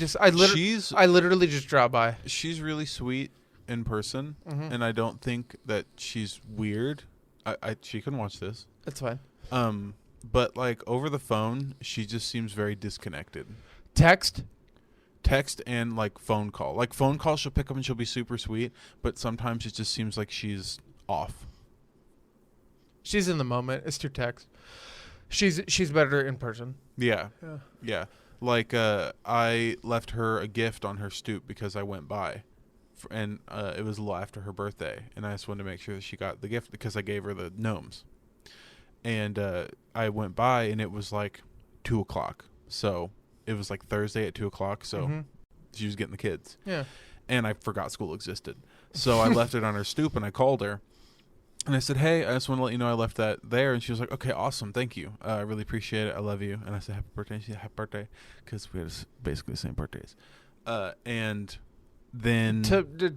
literally just drop by. She's really sweet in person, mm-hmm. and I don't think that she's weird. She can watch this. That's fine. But like over the phone, she just seems very disconnected. Text and like phone call. Like phone call, she'll pick up and she'll be super sweet, but sometimes it just seems like she's off. She's in the moment. It's through text. She's better in person. Yeah. Like I left her a gift on her stoop because I went by, and it was a little after her birthday, and I just wanted to make sure that she got the gift because I gave her the gnomes. And I went by, and it was like 2:00, so it was like Thursday at 2:00. So mm-hmm. she was getting the kids. Yeah. And I forgot school existed, so I left it on her stoop, and I called her. And I said, hey, I just want to let you know I left that there. And she was like, okay, awesome. Thank you. I really appreciate it. I love you. And I said, happy birthday. She said, happy birthday. Because we had basically the same birthdays. And then...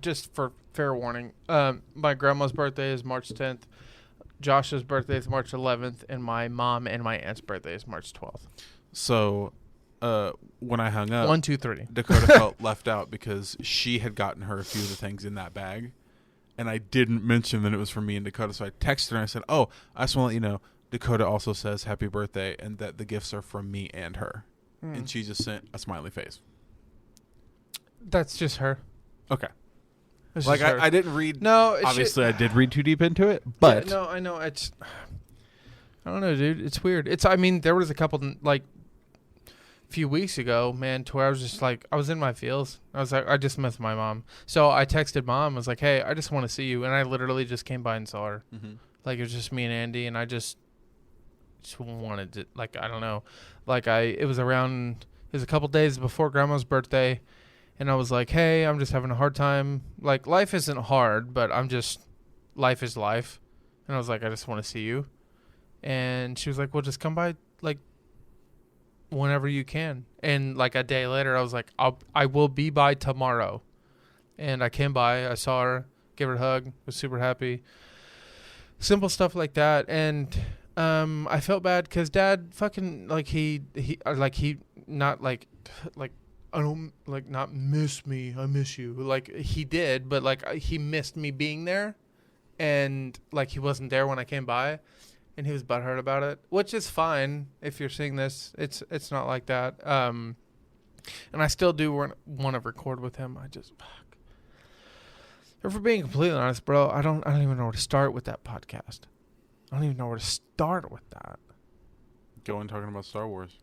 Just for fair warning, my grandma's birthday is March 10th. Josh's birthday is March 11th. And my mom and my aunt's birthday is March 12th. So when I hung up... 1, 2, 3. Dakota felt left out because she had gotten her a few of the things in that bag. And I didn't mention that it was for me and Dakota, so I texted her and I said, oh, I just want to let you know, Dakota also says happy birthday and that the gifts are from me and her. And she just sent a smiley face. That's just her. Okay. Like, I didn't read... No, obviously, I did read too deep into it, but... Yeah, no, I know. I don't know, dude. It's weird. There was a couple, like... few weeks ago, man, to where I was just like, I was in my feels. I was like, I just missed my mom. So I texted mom. I was like, hey, I just want to see you. And I literally just came by and saw her. Mm-hmm. Like, it was just me and Andy. And I just wanted to, like, I don't know. Like, it was a couple days before grandma's birthday. And I was like, hey, I'm just having a hard time. Like, life isn't hard, but life is life. And I was like, I just want to see you. And she was like, well, just come by, like, whenever you can. And like a day later, I was like, I will be by tomorrow. And I came by, I saw her, gave her a hug, was super happy. Simple stuff like that. And I felt bad because Dad fucking not like I don't like not miss me. I miss you. Like he did, but like he missed me being there, and like he wasn't there when I came by. And he was butthurt about it, which is fine if you're seeing this. It's not like that. And I still do want to record with him. I just fuck. If we're being completely honest, bro, I don't even know where to start with that podcast. I don't even know where to start with that. Go on talking about Star Wars.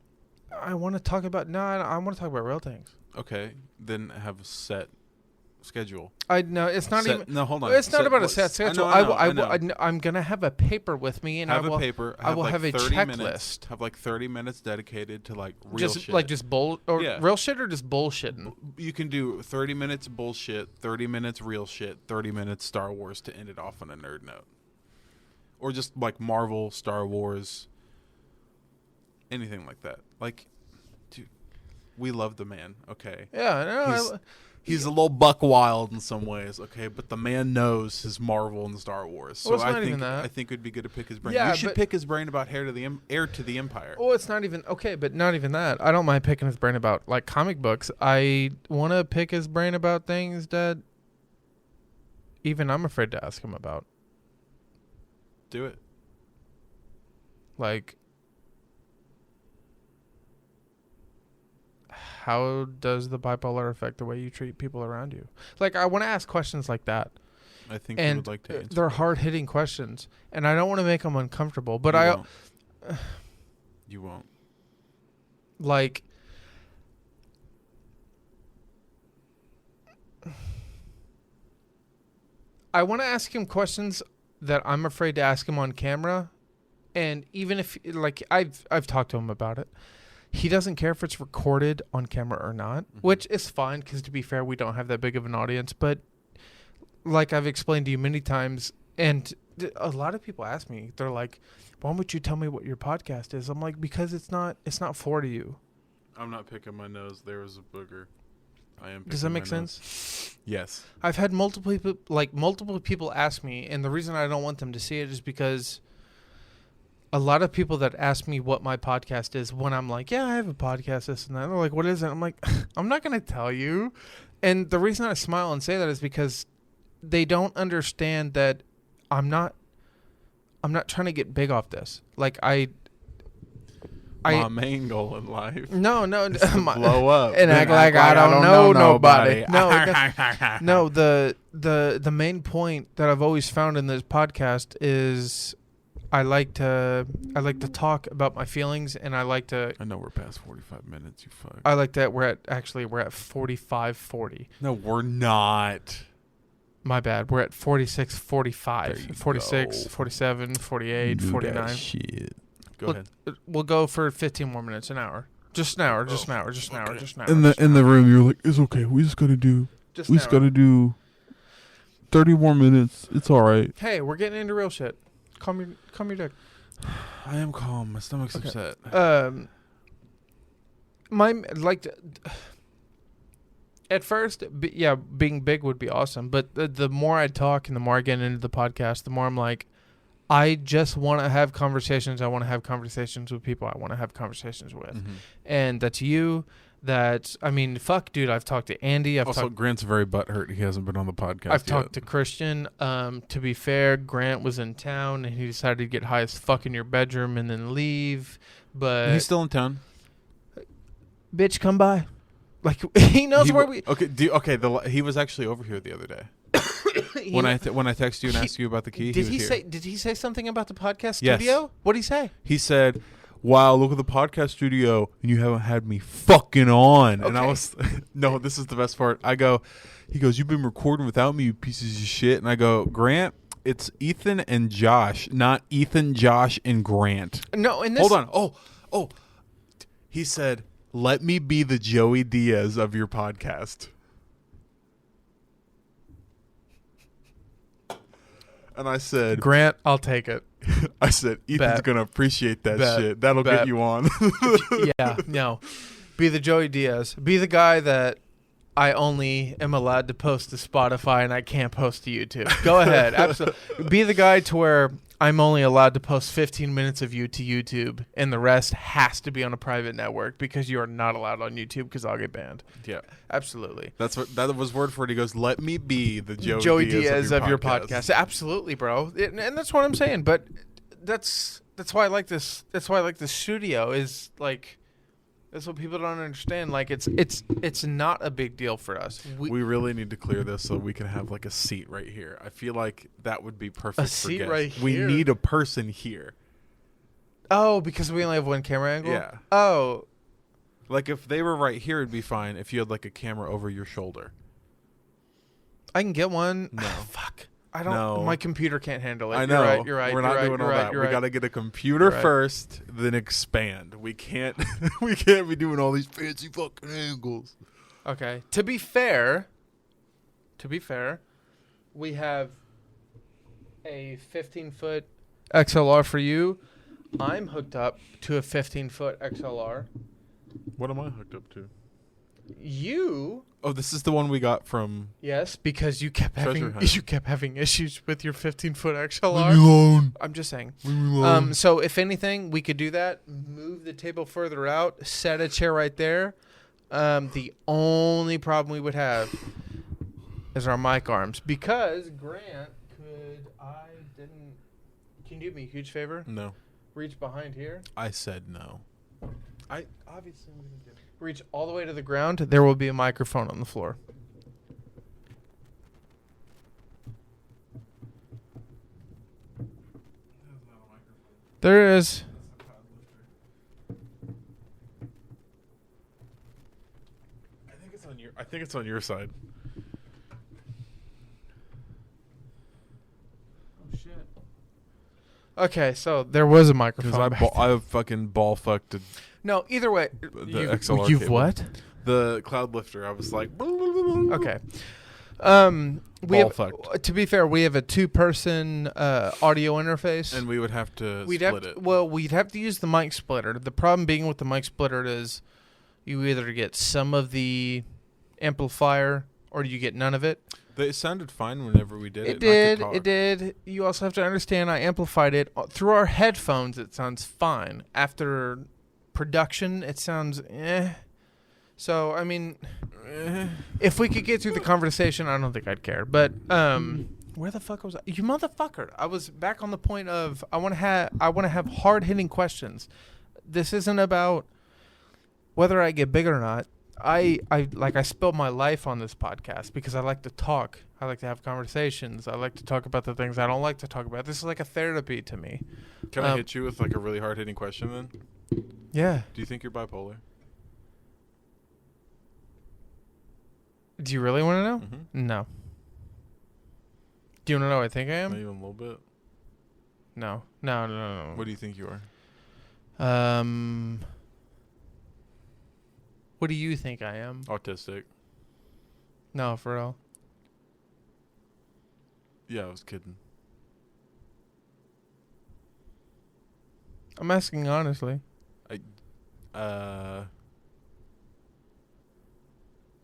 I want to talk about I want to talk about real things. Okay, then have a set schedule. It's not even. No, hold on. It's not about a set schedule. I know. I'm gonna have a paper with me, and I will have a checklist. Have like 30 minutes dedicated to like real shit. Real shit or just bullshitting. You can do 30 minutes bullshit, 30 minutes real shit, 30 minutes Star Wars to end it off on a nerd note, or just like Marvel, Star Wars, anything like that. Like, dude, we love the man. Okay. Yeah, He's a little buck wild in some ways, okay, but the man knows his Marvel and Star Wars. So I think it'd be good to pick his brain. Yeah, we should pick his brain about Heir to the Empire. Oh, it's not even okay, but not even that. I don't mind picking his brain about like comic books. I want to pick his brain about things that even I'm afraid to ask him about. Do it. Like, how does the bipolar affect the way you treat people around you? Like, I want to ask questions like that. I think you would like to answer. They're hard-hitting questions, and I don't want to make them uncomfortable. But you won't. Like, I want to ask him questions that I'm afraid to ask him on camera, and even if like I've talked to him about it. he doesn't care if it's recorded on camera or not, which is fine because, to be fair, we don't have that big of an audience. But like I've explained to you many times, and a lot of people ask me, they're like, why would you tell me what your podcast is? I'm like, because it's not for you. I'm not picking my nose. There was a booger. I am. Does that make sense? Yes. I've had multiple people ask me, and the reason I don't want them to see it is because a lot of people that ask me what my podcast is, when I'm like, yeah, I have a podcast, this and that, they're like, what is it? I'm like, I'm not going to tell you. And the reason I smile and say that is because they don't understand that I'm not trying to get big off this. Like my main goal in life is to blow up and act like I don't know nobody. No, the main point that I've always found in this podcast is I like to talk about my feelings, and I know we're past 45 minutes, you fuck. I like that we're at 45:40. No, we're not. My bad. We're at 46:45. 46, 47, 48, 49. Shit. Go ahead. We'll go for 15 more minutes, an hour. Just an hour. In the room, you're like, it's okay. We just gotta do 30 more minutes. It's all right. Hey, we're getting into real shit. Calm your dick. I am calm. My stomach's upset. At first, being big would be awesome. But the more I talk and the more I get into the podcast, the more I'm like, I just want to have conversations. I want to have conversations with people I want to have conversations with. Mm-hmm. And that's you. Fuck, dude, I've talked to Andy. Grant's very butthurt. He hasn't been on the podcast I've talked to Christian. To be fair, Grant was in town, and he decided to get high as fuck in your bedroom and then leave. But he's still in town. Bitch, come by. Like, he knows where we... He was actually over here the other day. When I texted you and asked you about the key, did he say something about the podcast studio? Yes. What did he say? He said, wow, look at the podcast studio, and you haven't had me fucking on. Okay. And I was, no, this is the best part. He goes, you've been recording without me, you pieces of shit. And I go, Grant, it's Ethan and Josh, not Ethan, Josh, and Grant. No, and this... Hold on. Oh. He said, let me be the Joey Diaz of your podcast. And I said... Grant, I'll take it. I said, Ethan's going to appreciate that shit. That'll get you on. Yeah, no. Be the Joey Diaz. Be the guy that I only am allowed to post to Spotify and I can't post to YouTube. Go ahead. Absolutely. Be the guy to where I'm only allowed to post 15 minutes of you to YouTube and the rest has to be on a private network because you are not allowed on YouTube because I'll get banned. Yeah. Absolutely. That was word for it. He goes, let me be the Joey Diaz of your podcast. Absolutely, bro. And that's what I'm saying. But that's why I like this. That's why I like this studio is like... That's what people don't understand. Like it's not a big deal for us. We really need to clear this so we can have like a seat right here. I feel like that would be perfect. A seat guests. Right here. We need a person here. Oh, because we only have one camera angle? Yeah. Oh. Like if they were right here, it'd be fine. If you had like a camera over your shoulder. I can get one. No. Fuck. I don't know. My computer can't handle it. I know. You're right. We're not doing all that. We got to get a computer first, then expand. We can't be doing all these fancy fucking angles. Okay. To be fair, we have a 15-foot XLR for you. I'm hooked up to a 15-foot XLR. What am I hooked up to? You... Oh, this is the one we got from... Yes, because you kept having issues with your 15-foot XLR. Leave me alone. I'm just saying. Leave me alone. So if anything, we could do that. Move the table further out. Set a chair right there. The only problem we would have is our mic arms. Because Grant Can you do me a huge favor? No. Reach behind here. I said no. I obviously I'm gonna do it. Reach all the way to the ground. There will be a microphone on the floor. There is. I think it's on your side. Oh shit. Okay, so there was a microphone. Because I fucking ball fucked No, either way. The XLR You've cable. what? The cloud lifter. I was like, okay. To be fair, we have a 2-person audio interface, and we would have to split it. Well, we'd have to use the mic splitter. The problem being with the mic splitter is you either get some of the amplifier or you get none of it. It sounded fine whenever we did it. It did. You also have to understand I amplified it through our headphones. It sounds fine. After production, it sounds eh. So, I mean, if we could get through the conversation, I don't think I'd care. But where the fuck was I? You motherfucker! I was back on the point of I want to have hard-hitting questions. This isn't about whether I get big or not. I spilled my life on this podcast because I like to talk. I like to have conversations. I like to talk about the things I don't like to talk about. This is like a therapy to me. Can I hit you with like a really hard-hitting question then? Yeah. Do you think you're bipolar? Do you really want to know? Mm-hmm. No. Do you want to know what I think I am? Not even a little bit. No. What do you think you are? What do you think I am? Autistic. No, for real. Yeah, I was kidding. I'm asking honestly.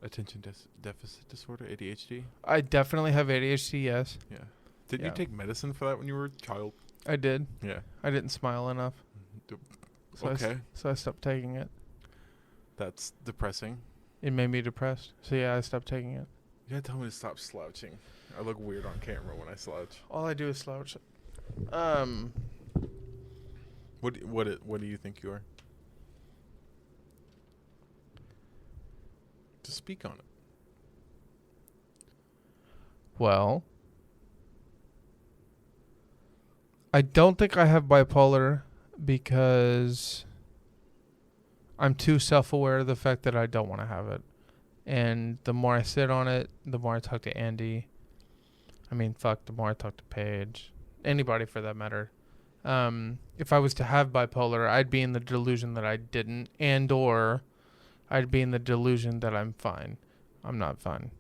Attention deficit disorder, ADHD? I definitely have ADHD, yes. Yeah. Did you take medicine for that when you were a child? I did. Yeah. I didn't smile enough. So okay. So I stopped taking it. That's depressing. It made me depressed. So yeah, I stopped taking it. You gotta tell me to stop slouching. I look weird on camera when I slouch. All I do is slouch. What do you think you are? To speak on it. Well, I don't think I have bipolar because I'm too self-aware of the fact that I don't want to have it. And the more I sit on it, the more I talk to Andy. The more I talk to Paige. Anybody for that matter. If I was to have bipolar, I'd be in the delusion that I didn't, or I'd be in the delusion that I'm fine. I'm not fine.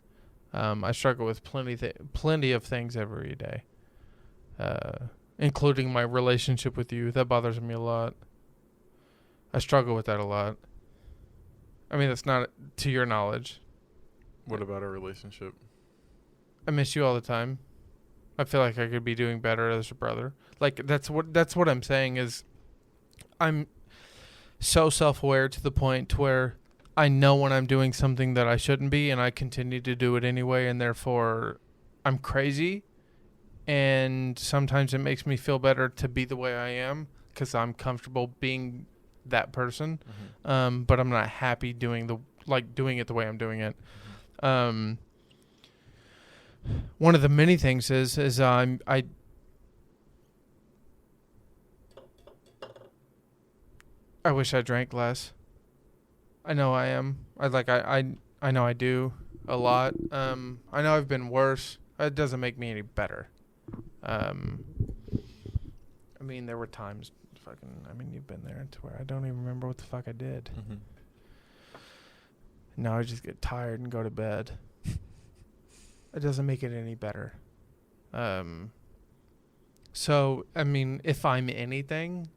I struggle with plenty of things every day, including my relationship with you. That bothers me a lot. I struggle with that a lot. That's not to your knowledge. What about our relationship? I miss you all the time. I feel like I could be doing better as a brother. Like that's what I'm saying is I'm so self-aware to the point where I know when I'm doing something that I shouldn't be and I continue to do it anyway, and therefore I'm crazy, and sometimes it makes me feel better to be the way I am because I'm comfortable being that person. Mm-hmm. But I'm not happy doing it the way I'm doing it. Mm-hmm. One of the many things is I wish I drank less. I know I am. I know I do a lot. I know I've been worse. It doesn't make me any better. There were times you've been there to where I don't even remember what the fuck I did. Mm-hmm. Now I just get tired and go to bed. It doesn't make it any better. So, if I'm anything,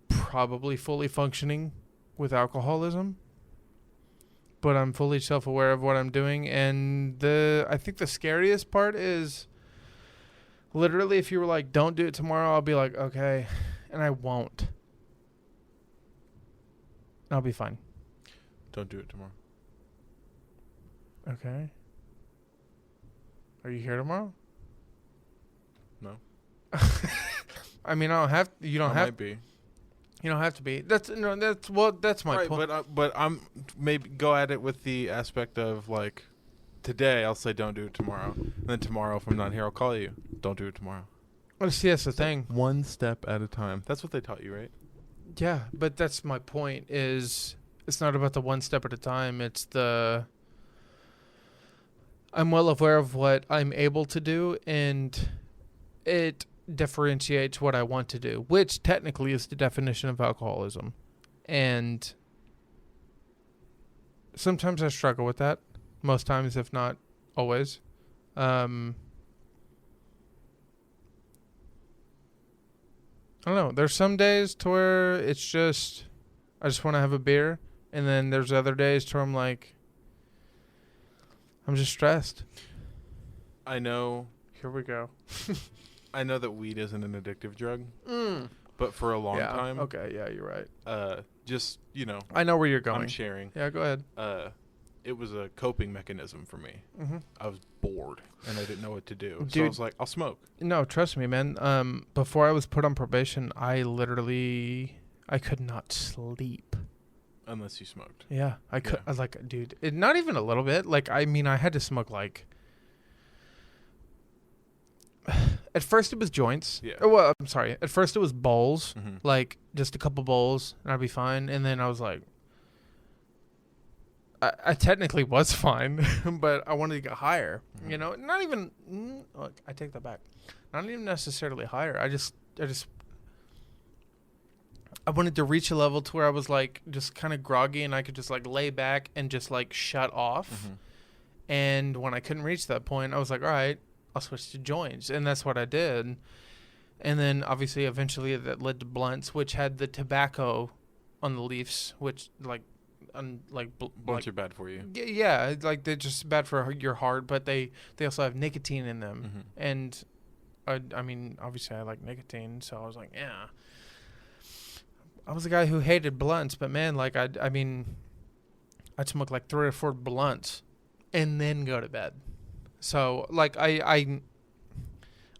probably fully functioning with alcoholism, but I'm fully self-aware of what I'm doing. And I think the scariest part is literally if you were like, don't do it tomorrow, I'll be like, okay. And I won't. I'll be fine. Don't do it tomorrow. Okay. Are you here tomorrow? No. I don't have. You don't have. Might be. You don't have to be. That's my point. But I'm maybe go at it with the aspect of like, today I'll say don't do it tomorrow, and then tomorrow if I'm not here I'll call you. Don't do it tomorrow. Well, see, that's the thing. One step at a time. That's what they taught you, right? Yeah, but that's my point. Is it's not about the one step at a time. It's I'm well aware of what I'm able to do, and it differentiates what I want to do, which technically is the definition of alcoholism. And sometimes I struggle with that. Most times, if not always. I don't know. There's some days to where it's just, I just want to have a beer. And then there's other days to where I'm like, I'm just stressed. I know. Here we go. I know that weed isn't an addictive drug. But for a long time. Okay, yeah, you're right. Just, I know where you're going. I'm sharing. Yeah, go ahead. It was a coping mechanism for me. Mm-hmm. I was bored and I didn't know what to do. Dude, so I was like, I'll smoke. No, trust me, man. Before I was put on probation, I could not sleep. Unless you smoked. Yeah, I could. I was like, dude, not even a little bit. Like, I mean, I had to smoke like. At first, it was joints. Yeah. Well, I'm sorry. At first, it was bowls, mm-hmm. like just a couple bowls, and I'd be fine. And then I was like, I technically was fine, but I wanted to get higher. Mm-hmm. Not even. Look, I take that back. Not even necessarily higher. I wanted to reach a level to where I was like just kind of groggy and I could just like lay back and just like shut off. Mm-hmm. And when I couldn't reach that point, I was like, all right, I'll switch to joints. And that's what I did. And then obviously eventually that led to blunts, which had the tobacco on the leaves, which blunts are bad for you. Yeah, like they're just bad for your heart, but they also have nicotine in them. Mm-hmm. And I mean, obviously I like nicotine, so I was like, yeah. I was a guy who hated blunts, but man, like I'd smoke like 3 or 4 blunts and then go to bed. So like I'm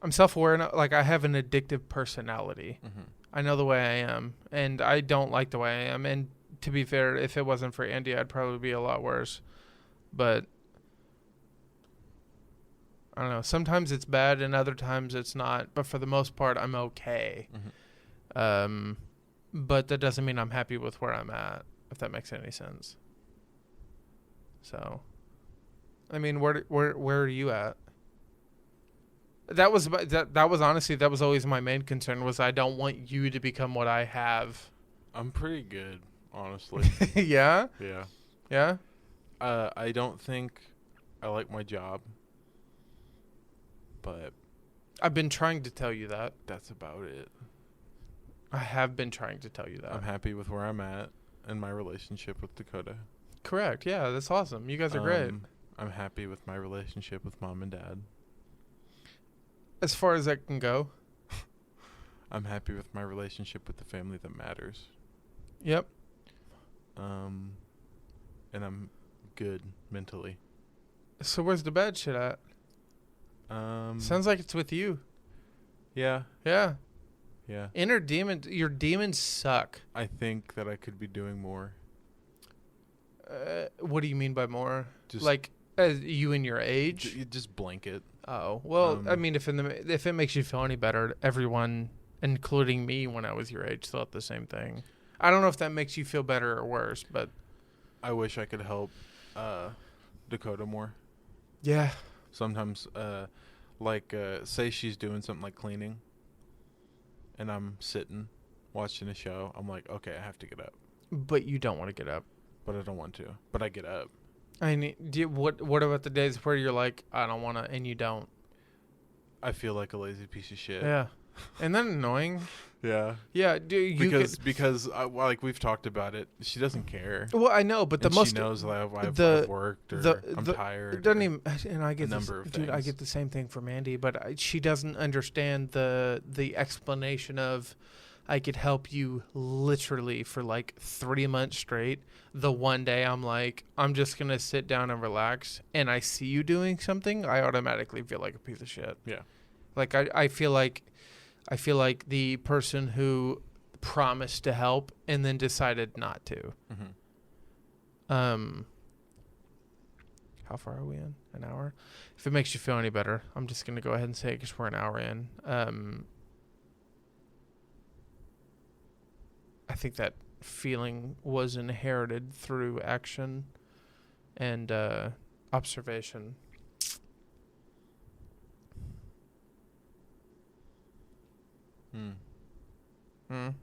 self-aware, like I have an addictive personality. Mm-hmm. I know the way I am, and I don't like the way I am. And to be fair, if it wasn't for Andy, I'd probably be a lot worse. But I don't know. Sometimes it's bad, and other times it's not. But for the most part, I'm okay. Mm-hmm. But that doesn't mean I'm happy with where I'm at, if that makes any sense. So, I mean, where are you at? That was honestly, that was always my main concern, was I don't want you to become what I have. I'm pretty good, honestly. Yeah? Yeah. Yeah? I don't think I like my job, but I've been trying to tell you that. That's about it. I have been trying to tell you that. I'm happy with where I'm at in my relationship with Dakota. Correct. Yeah, that's awesome. You guys are great. I'm happy with my relationship with Mom and Dad. As far as that can go. I'm happy with my relationship with the family that matters. Yep. And I'm good mentally. So where's the bad shit at? Sounds like it's with you. Yeah. Yeah. Yeah. Inner demon. Your demons suck. I think that I could be doing more. What do you mean by more? Just like as you and your age? Just blanket. Oh well, I mean, if it makes you feel any better, everyone, including me, when I was your age, thought the same thing. I don't know if that makes you feel better or worse, but I wish I could help Dakota more. Yeah. Sometimes, say she's doing something like cleaning, and I'm sitting watching a show. I'm like, okay, I have to get up. But you don't want to get up. But I don't want to. But I get up. What about the days where you're like, I don't want to, and you don't? I feel like a lazy piece of shit. Yeah. Isn't that annoying? Yeah. Yeah. Because like we've talked about it, she doesn't care. Well, I know, but she knows that I've worked or I'm tired. It doesn't even, and I get this, dude. I get the same thing from Andy, but she doesn't understand the explanation of, I could help you literally for like 3 months straight. The one day I'm like, I'm just going to sit down and relax, and I see you doing something, I automatically feel like a piece of shit. Yeah. Like I feel like the person who promised to help and then decided not to. Mm-hmm. How far are we in? An hour? If it makes you feel any better, I'm just going to go ahead and say it because we're an hour in. I think that feeling was inherited through action and observation. No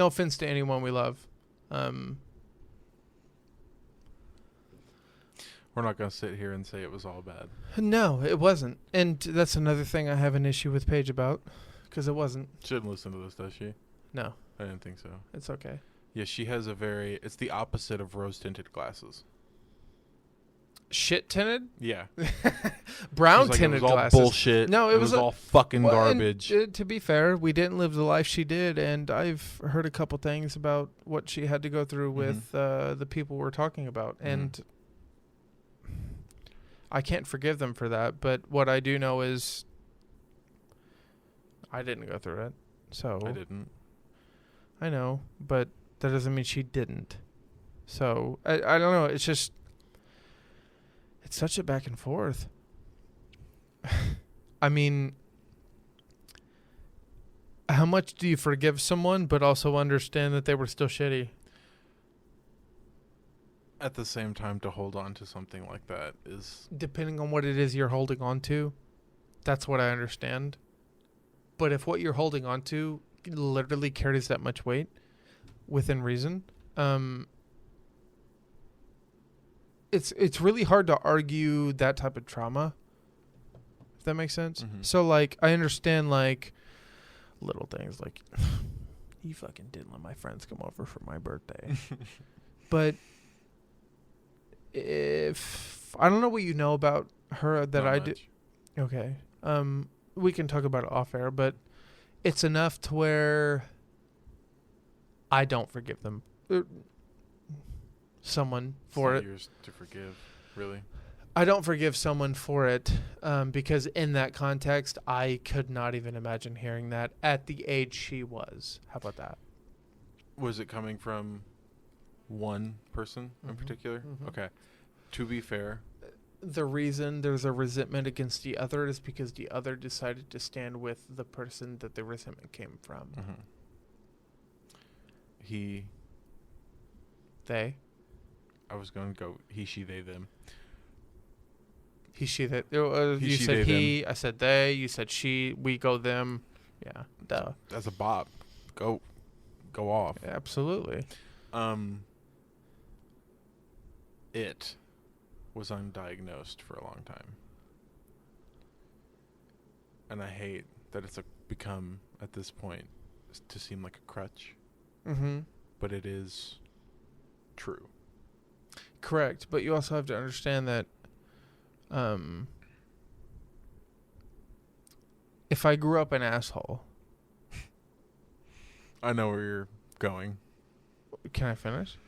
offense to anyone we love. We're not going to sit here and say it was all bad. No, it wasn't. And that's another thing I have an issue with Paige about, because it wasn't. She didn't listen to this, does she? No. I didn't think so. It's okay. Yeah, she has it's the opposite of rose-tinted glasses. Shit-tinted? Yeah. Brown-tinted glasses. It was all bullshit. No, it was all fucking garbage. And, to be fair, we didn't live the life she did, and I've heard a couple things about what she had to go through with the people we're talking about, and I can't forgive them for that, but what I do know is I didn't go through it. So I didn't. I know, but that doesn't mean she didn't. So I don't know. It's just it's such a back and forth. I mean, how much do you forgive someone, but also understand that they were still shitty? At the same time, to hold on to something like that is... Depending on what it is you're holding on to, that's what I understand. But if what you're holding on to literally carries that much weight, within reason, it's really hard to argue that type of trauma, if that makes sense. So, like, I understand, like, little things like, you fucking didn't let my friends come over for my birthday. But... if I don't know what you know about her that I do, okay. We can talk about it off air, but it's enough to where I don't forgive them. Someone for it. Years to forgive, really. I don't forgive someone for it because in that context, I could not even imagine hearing that at the age she was. How about that? Was it coming from one person in particular? Okay. To be fair, the reason there's a resentment against the other is because the other decided to stand with the person that the resentment came from. They. I was going to go he, she, they, them. He, she, they. You said he, them. I said they, you said she, we go them. Yeah, duh. That's a bop. Go off. Yeah, absolutely. It was undiagnosed for a long time. And I hate that it's become, at this point, to seem like a crutch. But it is true. Correct. But you also have to understand that if I grew up an asshole... I know where you're going. Can I finish?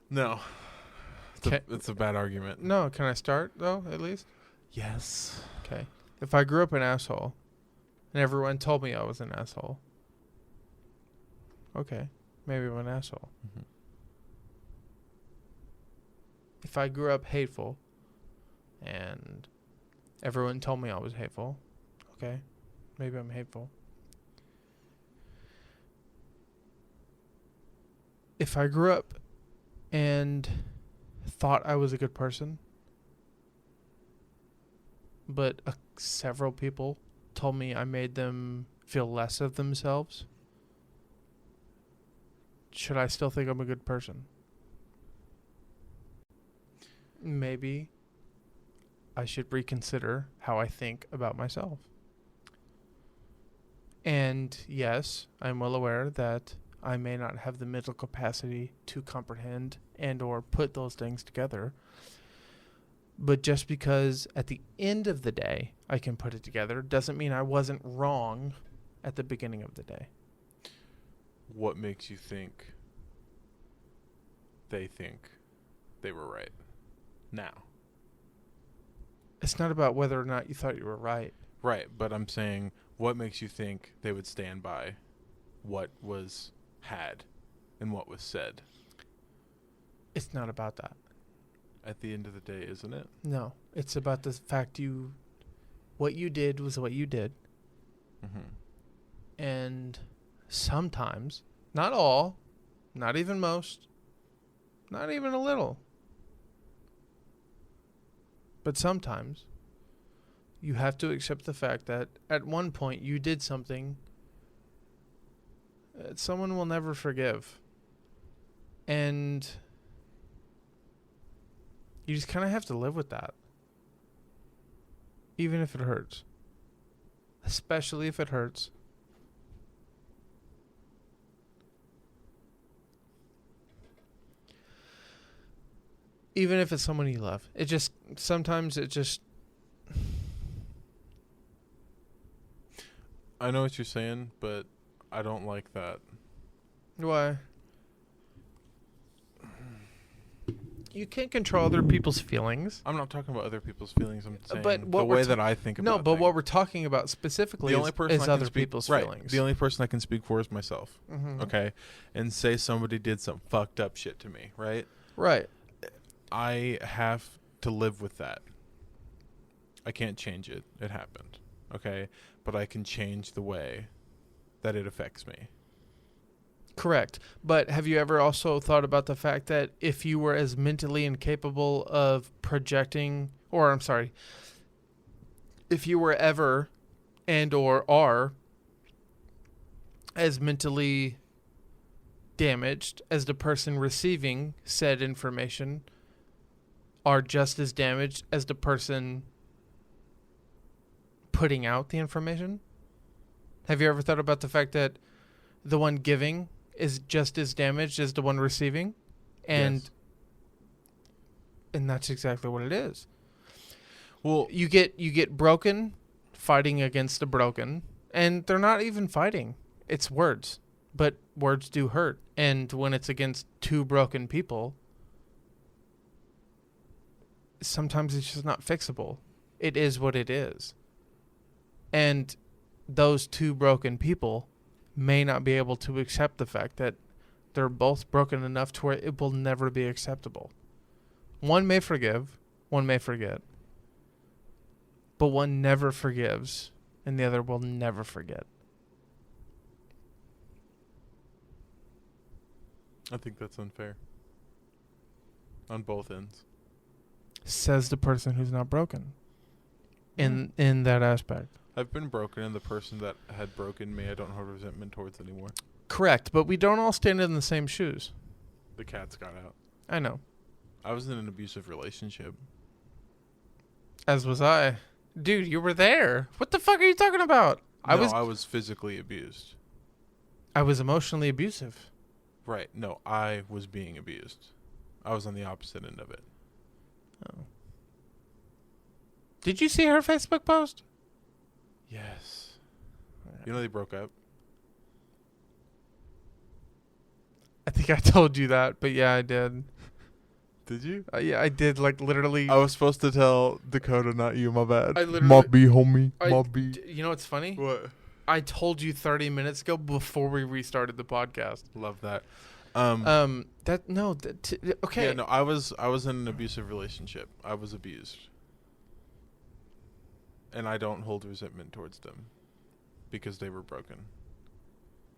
No. It's a bad argument. No, can I start, though, at least? Yes. Okay. If I grew up an asshole, and everyone told me I was an asshole, okay, maybe I'm an asshole. If I grew up hateful, and everyone told me I was hateful, okay, maybe I'm hateful. If I grew up and... thought I was a good person, but several people told me I made them feel less of themselves, should I still think I'm a good person? Maybe I should reconsider how I think about myself. And yes, I'm well aware that I may not have the mental capacity to comprehend and or put those things together. But just because at the end of the day I can put it together doesn't mean I wasn't wrong at the beginning of the day. What makes you think they were right now? It's not about whether or not you thought you were right. Right, but I'm saying what makes you think they would stand by what was had and what was said? It's not about that. At the end of the day, isn't it? No, it's about the fact what you did was what you did. And sometimes, not all, not even most, not even a little, but sometimes you have to accept the fact that at one point you did something someone will never forgive. And you just kind of have to live with that. Even if it hurts. Especially if it hurts. Even if it's someone you love. Sometimes it just... I know what you're saying, but I don't like that. Why? You can't control other people's feelings. I'm not talking about other people's feelings. I'm saying the way that I think about No, but things. what we're talking about specifically is other people's feelings. Right. The only person I can speak for is myself. Mm-hmm. Okay? And say somebody did some fucked up shit to me, right? Right. I have to live with that. I can't change it. It happened. Okay? But I can change the way that it affects me. Correct. But have you ever also thought about the fact that if you were as mentally incapable of projecting, if you were ever and or are as mentally damaged as the person receiving said information, are just as damaged as the person putting out the information? Have you ever thought about the fact that the one giving is just as damaged as the one receiving? And yes. And that's exactly what it is. Well, you get broken fighting against the broken, and they're not even fighting. It's words. But words do hurt. And when it's against two broken people, sometimes it's just not fixable. It is what it is. And those two broken people may not be able to accept the fact that they're both broken enough to where it will never be acceptable. One may forgive, one may forget. But one never forgives, and the other will never forget. I think that's unfair. On both ends. Says the person who's not broken. In that aspect. I've been broken, and the person that had broken me, I don't have resentment towards anymore. Correct, but we don't all stand in the same shoes. The cat's got out. I know. I was in an abusive relationship. As was I. Dude, you were there. What the fuck are you talking about? I was physically abused. I was emotionally abusive. Right. No, I was being abused. I was on the opposite end of it. Oh. Did you see her Facebook post? Yes. You know they broke up? I think I told you that, but yeah, I did. Did you? Yeah, I did, like, literally. I was supposed to tell Dakota, not you, my bad. I literally. My B, homie. My B. You know what's funny? What? I told you 30 minutes ago before we restarted the podcast. Love that. Okay. Yeah, no, I was in an abusive relationship. I was abused. And I don't hold resentment towards them because they were broken.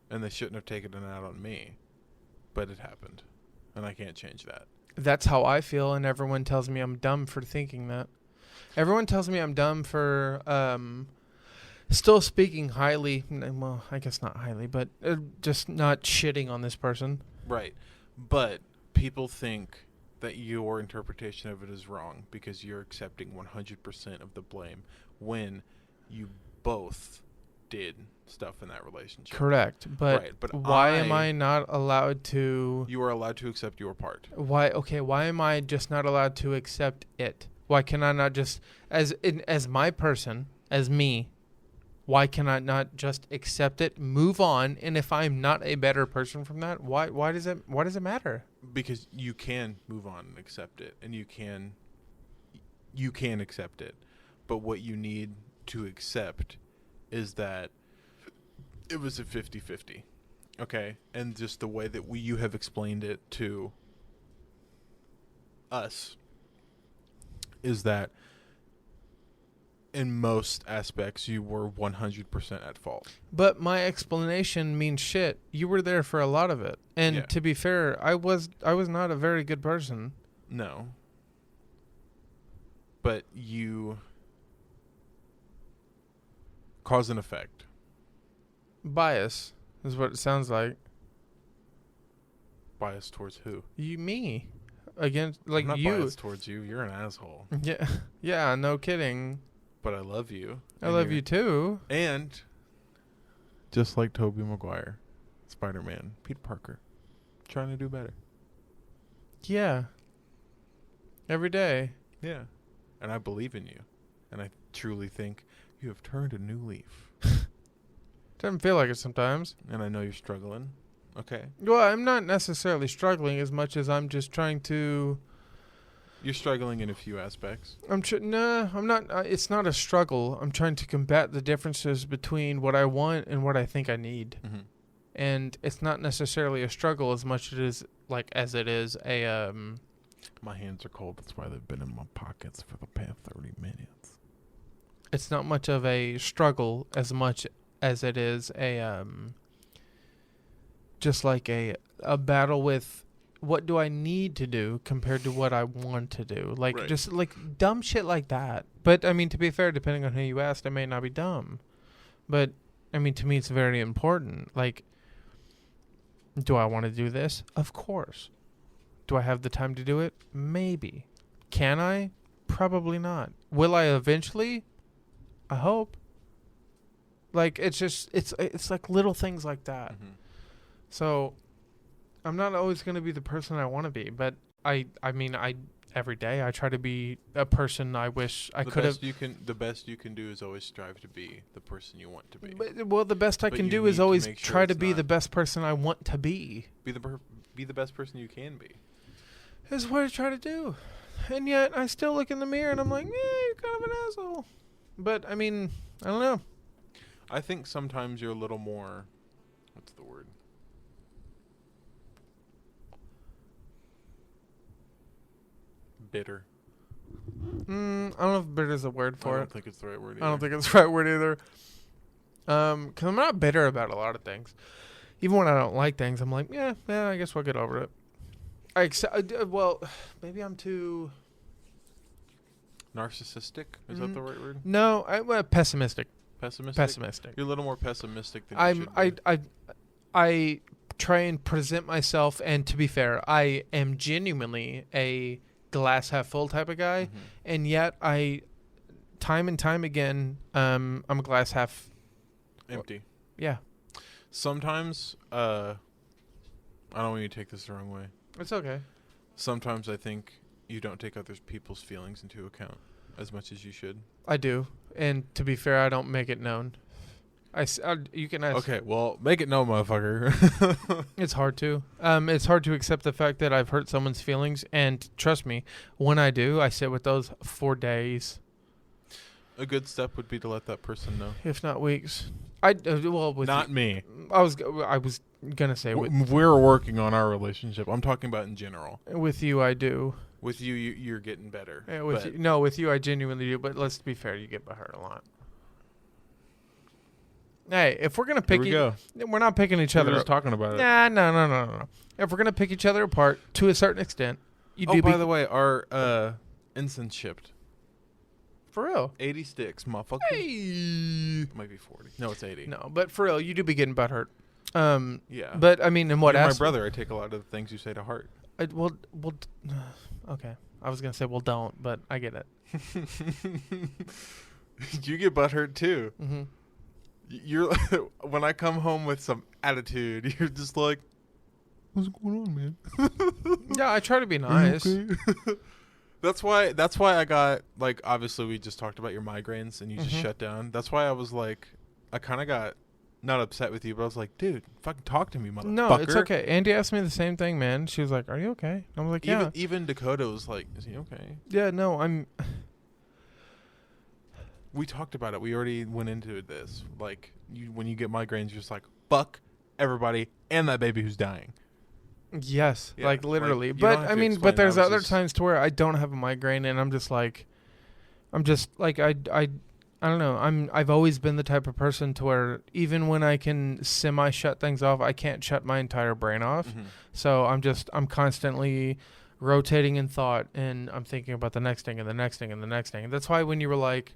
And they shouldn't have taken it out on me. But it happened. And I can't change that. That's how I feel, and everyone tells me I'm dumb for thinking that. Everyone tells me I'm dumb for still speaking highly. Well, I guess not highly, but just not shitting on this person. Right. But people think that your interpretation of it is wrong because you're accepting 100% of the blame when you both did stuff in that relationship. Correct. But, right. But why am I not allowed to... You are allowed to accept your part. Why am I just not allowed to accept it? Why can I not just... As my person, as me, why can I not just accept it, move on, and if I'm not a better person from that, why does it matter? Because you can move on and accept it, and you can accept it. But what you need to accept is that it was a 50-50. Okay? And just the way that you have explained it to us is that in most aspects you were 100% at fault. But my explanation means shit. You were there for a lot of it. And to be fair, I was not a very good person. No. But you cause and effect. Bias Is what it sounds like. Biased towards who? Me. Against, like, I'm not you. biased towards you. You're an asshole. Yeah. Yeah, no kidding. But I love you. I love you too. And just like Tobey Maguire, Spider-Man, Peter Parker, trying to do better. Yeah. Every day. Yeah. And I believe in you. And I truly think you have turned a new leaf. Doesn't feel like it sometimes. And I know you're struggling. Okay. Well, I'm not necessarily struggling as much as I'm just trying to... You're struggling in a few aspects. No, I'm not. It's not a struggle. I'm trying to combat the differences between what I want and what I think I need. Mm-hmm. And it's not necessarily a struggle as much as it is a... My hands are cold. That's why they've been in my pockets for the past 30 minutes. It's not much of a struggle as much as it is a just like a battle with what do I need to do compared to what I want to do. Like, right. Just like dumb shit like that. But I mean, to be fair, depending on who you asked, it may not be dumb. But I mean, to me, it's very important. Like, do I want to do this? Of course. Do I have the time to do it? Maybe. Can I? Probably not. Will I eventually? I hope. Like, it's just, it's like little things like that. Mm-hmm. So, I'm not always going to be the person I want to be, but I mean, every day I try to be a person I wish I could have. The best you can do is always strive to be the person you want to be. Well, the best I can do is always try to be the best person I want to be. Be the best person you can be. This is what I try to do. And yet, I still look in the mirror and I'm like, you're kind of an asshole. But, I mean, I don't know. I think sometimes you're a little more, what's the word? Bitter. I don't know if bitter is a word for it. I don't think it's the right word either. I don't think it's the right word either. Because I'm not bitter about a lot of things. Even when I don't like things, I'm like, yeah, I guess we'll get over it. Well, maybe I'm too... Narcissistic? Is that the right word? No, pessimistic. Pessimistic? You're a little more pessimistic than you should be. I try and present myself, and to be fair, I am genuinely a glass half full type of guy, and yet time and time again, I'm a glass half empty. Yeah. Sometimes, I don't want you to take this the wrong way. It's okay. Sometimes I think you don't take other people's feelings into account as much as you should. I do, and to be fair, I don't make it known. You can ask. Okay, well, make it known, motherfucker. It's hard to. It's hard to accept the fact that I've hurt someone's feelings, and trust me, when I do, I sit with those for days. A good step would be to let that person know, if not weeks. Not me. I was gonna say we're working on our relationship. I'm talking about in general. With you, I do. With you, you're getting better. Yeah, with you, I genuinely do. But let's be fair, you get hurt a lot. Hey, if we're gonna pick, we're not picking each other. We're just talking about it. No. If we're gonna pick each other apart to a certain extent, by the way, our incense shipped. For real, 80 sticks, motherfucker. Hey, might be 40. No, it's 80. No, but for real, you do be getting butthurt. Yeah. But I mean, in what You're my brother, I take a lot of the things you say to heart. Okay. I was gonna say, well, don't, but I get it. You get butthurt too. Mm-hmm. You're when I come home with some attitude, you're just like, "What's going on, man?" Yeah, I try to be nice. Okay? That's why I got, like, obviously we just talked about your migraines and you just shut down. That's why I was like, I kind of got not upset with you, but I was like, dude, fucking talk to me, motherfucker. No, it's okay. Andy asked me the same thing, man. She was like, "Are you okay?" And I was like, "Yeah." Even Dakota was like, "Is he okay?" Yeah, no, I'm. We talked about it. We already went into this. Like, when you get migraines, you're just like, fuck everybody and that baby who's dying. Yes, yeah, like literally. Like, but I mean, but there's other times to where I don't have a migraine and I'm just like I don't know. I've always been the type of person to where even when I can semi shut things off, I can't shut my entire brain off. Mm-hmm. So I'm constantly rotating in thought and I'm thinking about the next thing and the next thing and the next thing. And that's why when you were like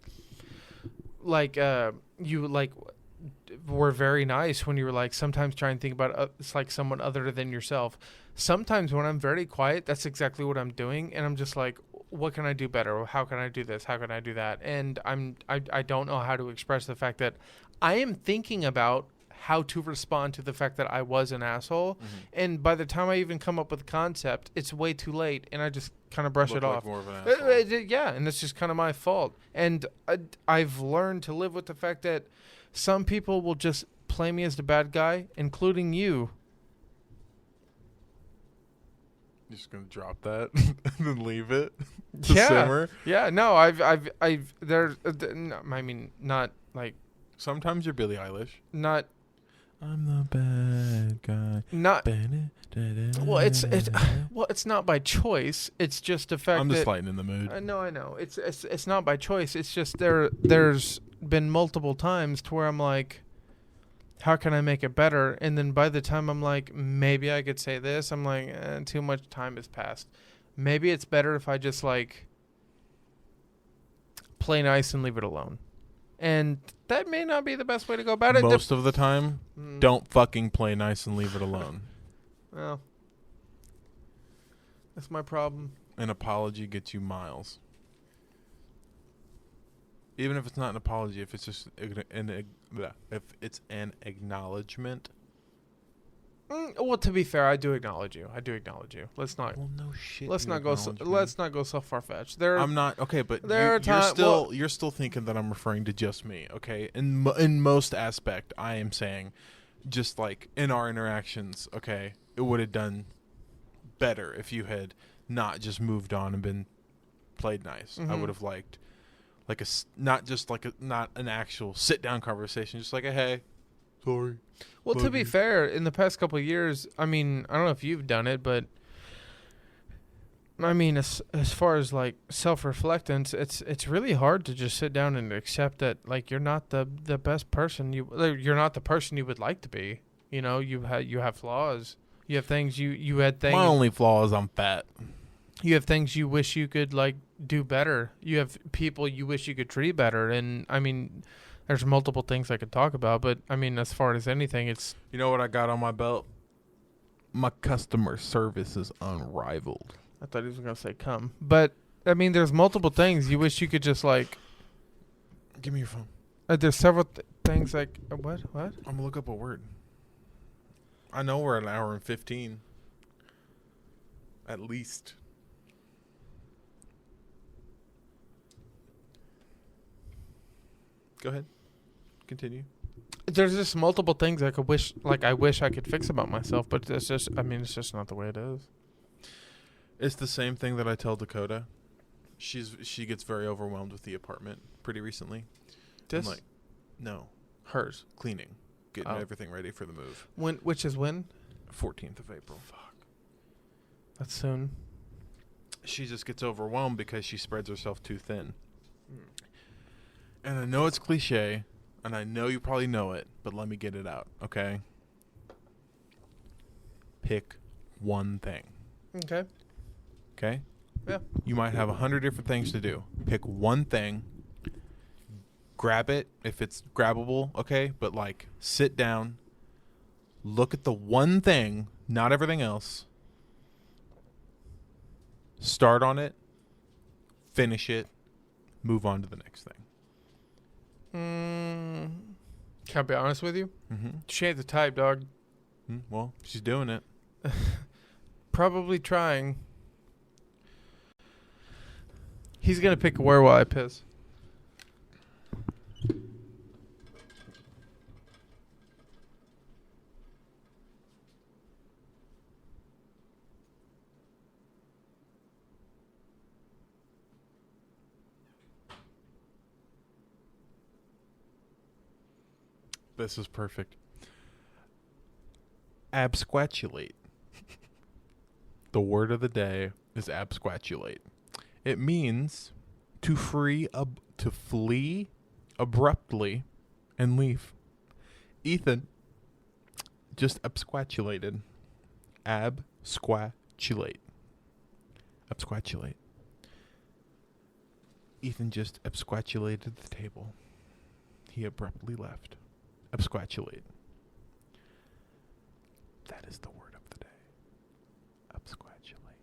were very nice when you were like, sometimes try and think about it's like someone other than yourself. Sometimes when I'm very quiet, that's exactly what I'm doing, and I'm just like, what can I do better? How can I do this? How can I do that? And I don't know how to express the fact that I am thinking about how to respond to the fact that I was an asshole. Mm-hmm. And by the time I even come up with a concept, it's way too late, and I just kind of brush it off. More of an asshole. Yeah, and it's just kind of my fault. And I've learned to live with the fact that some people will just play me as the bad guy, including you. You're just gonna drop that and then leave it to simmer? Yeah, no, I've there. I mean, not like. Sometimes you're Billie Eilish. Not. I'm the bad guy. Not. Well, it's not by choice. It's just a fact. I'm just lightening the mood. No, I know. It's not by choice. It's just there's been multiple times to where I'm like, how can I make it better? And then by the time I'm like, maybe I could say this, I'm like, too much time has passed. Maybe it's better if I just like play nice and leave it alone. And that may not be the best way to go about it. Most of the time, don't fucking play nice and leave it alone. Well, that's my problem. An apology gets you miles. Even if it's not an apology, if it's just if it's an acknowledgement. Well, to be fair, I do acknowledge you. Let's not. Well, no shit. Let's not go so far fetched. I'm not okay, but you're still thinking that I'm referring to just me. Okay, in most aspect, I am saying, just like in our interactions. Okay, it would have done better if you had not just moved on and been played nice. Mm-hmm. I would have liked not an actual sit down conversation, just like a hey, sorry. Well, to be fair, in the past couple of years, I mean, I don't know if you've done it, but I mean, as far as like self-reflectance, it's really hard to just sit down and accept that like you're not the best person you're not the person you would like to be. You know, you have flaws. You have things you had things. My only flaw is I'm fat. You have things you wish you could like do better. You have people you wish you could treat better, and I mean. There's multiple things I could talk about, but I mean, as far as anything, it's... You know what I got on my belt? My customer service is unrivaled. I thought he was going to say come. But, I mean, there's multiple things you wish you could just, like... Give me your phone. There's several things like... What? I'm going to look up a word. I know we're at an hour and 15. At least. Go ahead. Continue. There's just multiple things I wish I could fix about myself, but it's just not the way it is. It's the same thing that I tell Dakota. She gets very overwhelmed with the apartment pretty recently. No. Hers. Cleaning. Getting everything ready for the move. Which is when? 14th of April. Fuck. That's soon. She just gets overwhelmed because she spreads herself too thin. And I know it's cliche, and I know you probably know it, but let me get it out, okay? Pick one thing. Okay. Okay? Yeah. You might have 100 different things to do. Pick one thing. Grab it if it's grabbable, okay? But, like, sit down. Look at the one thing, not everything else. Start on it. Finish it. Move on to the next thing. Can I be honest with you? Mm-hmm. She ain't the type, dog. Well, she's doing it. Probably trying. He's going to pick a where while I piss. This is perfect. Absquatulate. The word of the day is absquatulate. It means to flee abruptly and leave. Ethan just absquatulated. Absquatulate. Absquatulate. Ethan just absquatulated the table. He abruptly left. Absquatulate. That is the word of the day. Absquatulate.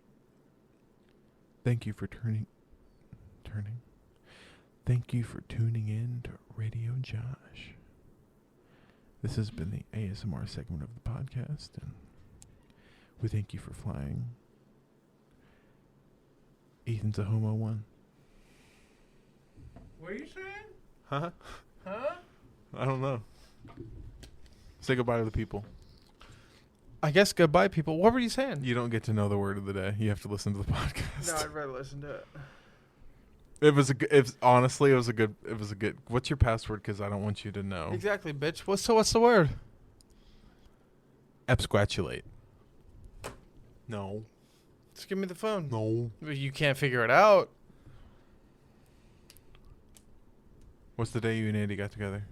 Thank you for turning. Thank you for tuning in to Radio Josh. This has been the ASMR segment of the podcast, and we thank you for flying. Ethan's a homo one. What are you saying? Huh? Huh? I don't know. Say goodbye to the people. I guess goodbye, people. What were you saying? You don't get to know the word of the day. You have to listen to the podcast. No, I'd rather listen to it. Honestly, it was a good. What's your password? Because I don't want you to know. Exactly, bitch. What's the word? Absquatulate. No. Just give me the phone. No. You can't figure it out. What's the day you and Andy got together?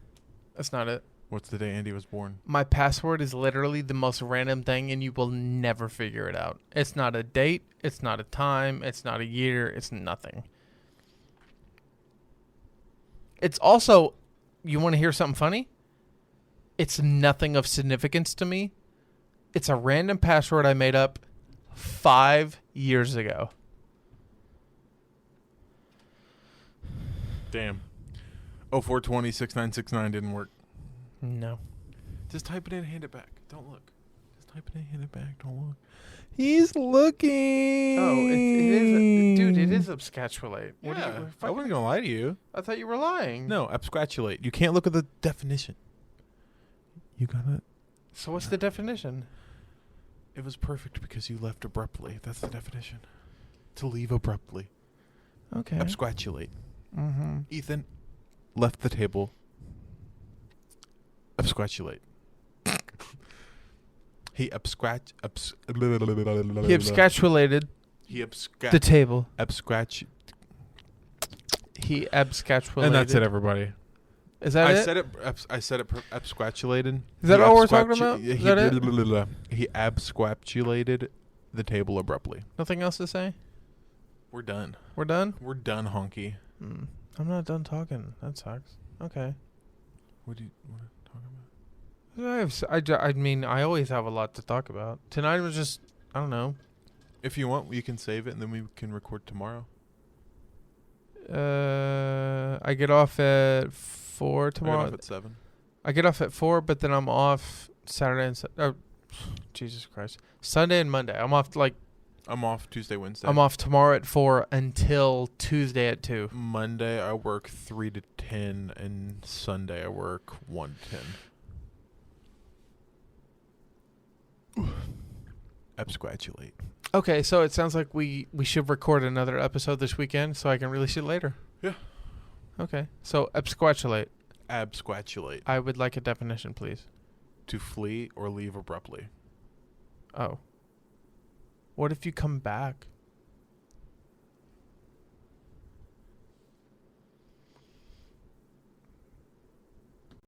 That's not it. What's the day Andy was born? My password is literally the most random thing, and you will never figure it out. It's not a date. It's not a time. It's not a year. It's nothing. It's also, you want to hear something funny? It's nothing of significance to me. It's a random password I made up 5 years ago. Damn. 0420-6969 didn't work. No. Just type it in and hand it back. Don't look. Just type it in and hand it back. Don't look. He's looking. Oh, it is. Dude, it is absquatulate. Yeah, I wasn't going to lie to you. I thought you were lying. No, absquatulate. You can't look at the definition. You got it. So what's the definition? It was perfect because you left abruptly. That's the definition. To leave abruptly. Okay. Absquatulate. Mm-hmm. Ethan left the table. Absquatulate. He absquatulated. He the table. Absquatch. He absquatulated. And that's it, everybody. Is that it? I said it. Absquatulated. Is that all we're talking about? Is that it? He absquatulated the table abruptly. Nothing else to say? We're done. We're done? We're done, honky. I'm not done talking. That sucks. Okay. What do you want to talk about? I mean, I always have a lot to talk about. Tonight was just, I don't know. If you want, you can save it and then we can record tomorrow. I get off at 4 tomorrow. I get off at 7. I get off at 4, but then I'm off Saturday and Jesus Christ. Sunday and Monday. I'm off I'm off Tuesday, Wednesday. I'm off tomorrow at 4 until Tuesday at 2. Monday I work 3 to 10 and Sunday I work 1 to 10. Absquatulate. Okay, so it sounds like we should record another episode this weekend so I can release it later. Yeah. Okay, so absquatulate. Absquatulate. I would like a definition, please. To flee or leave abruptly. Oh. What if you come back?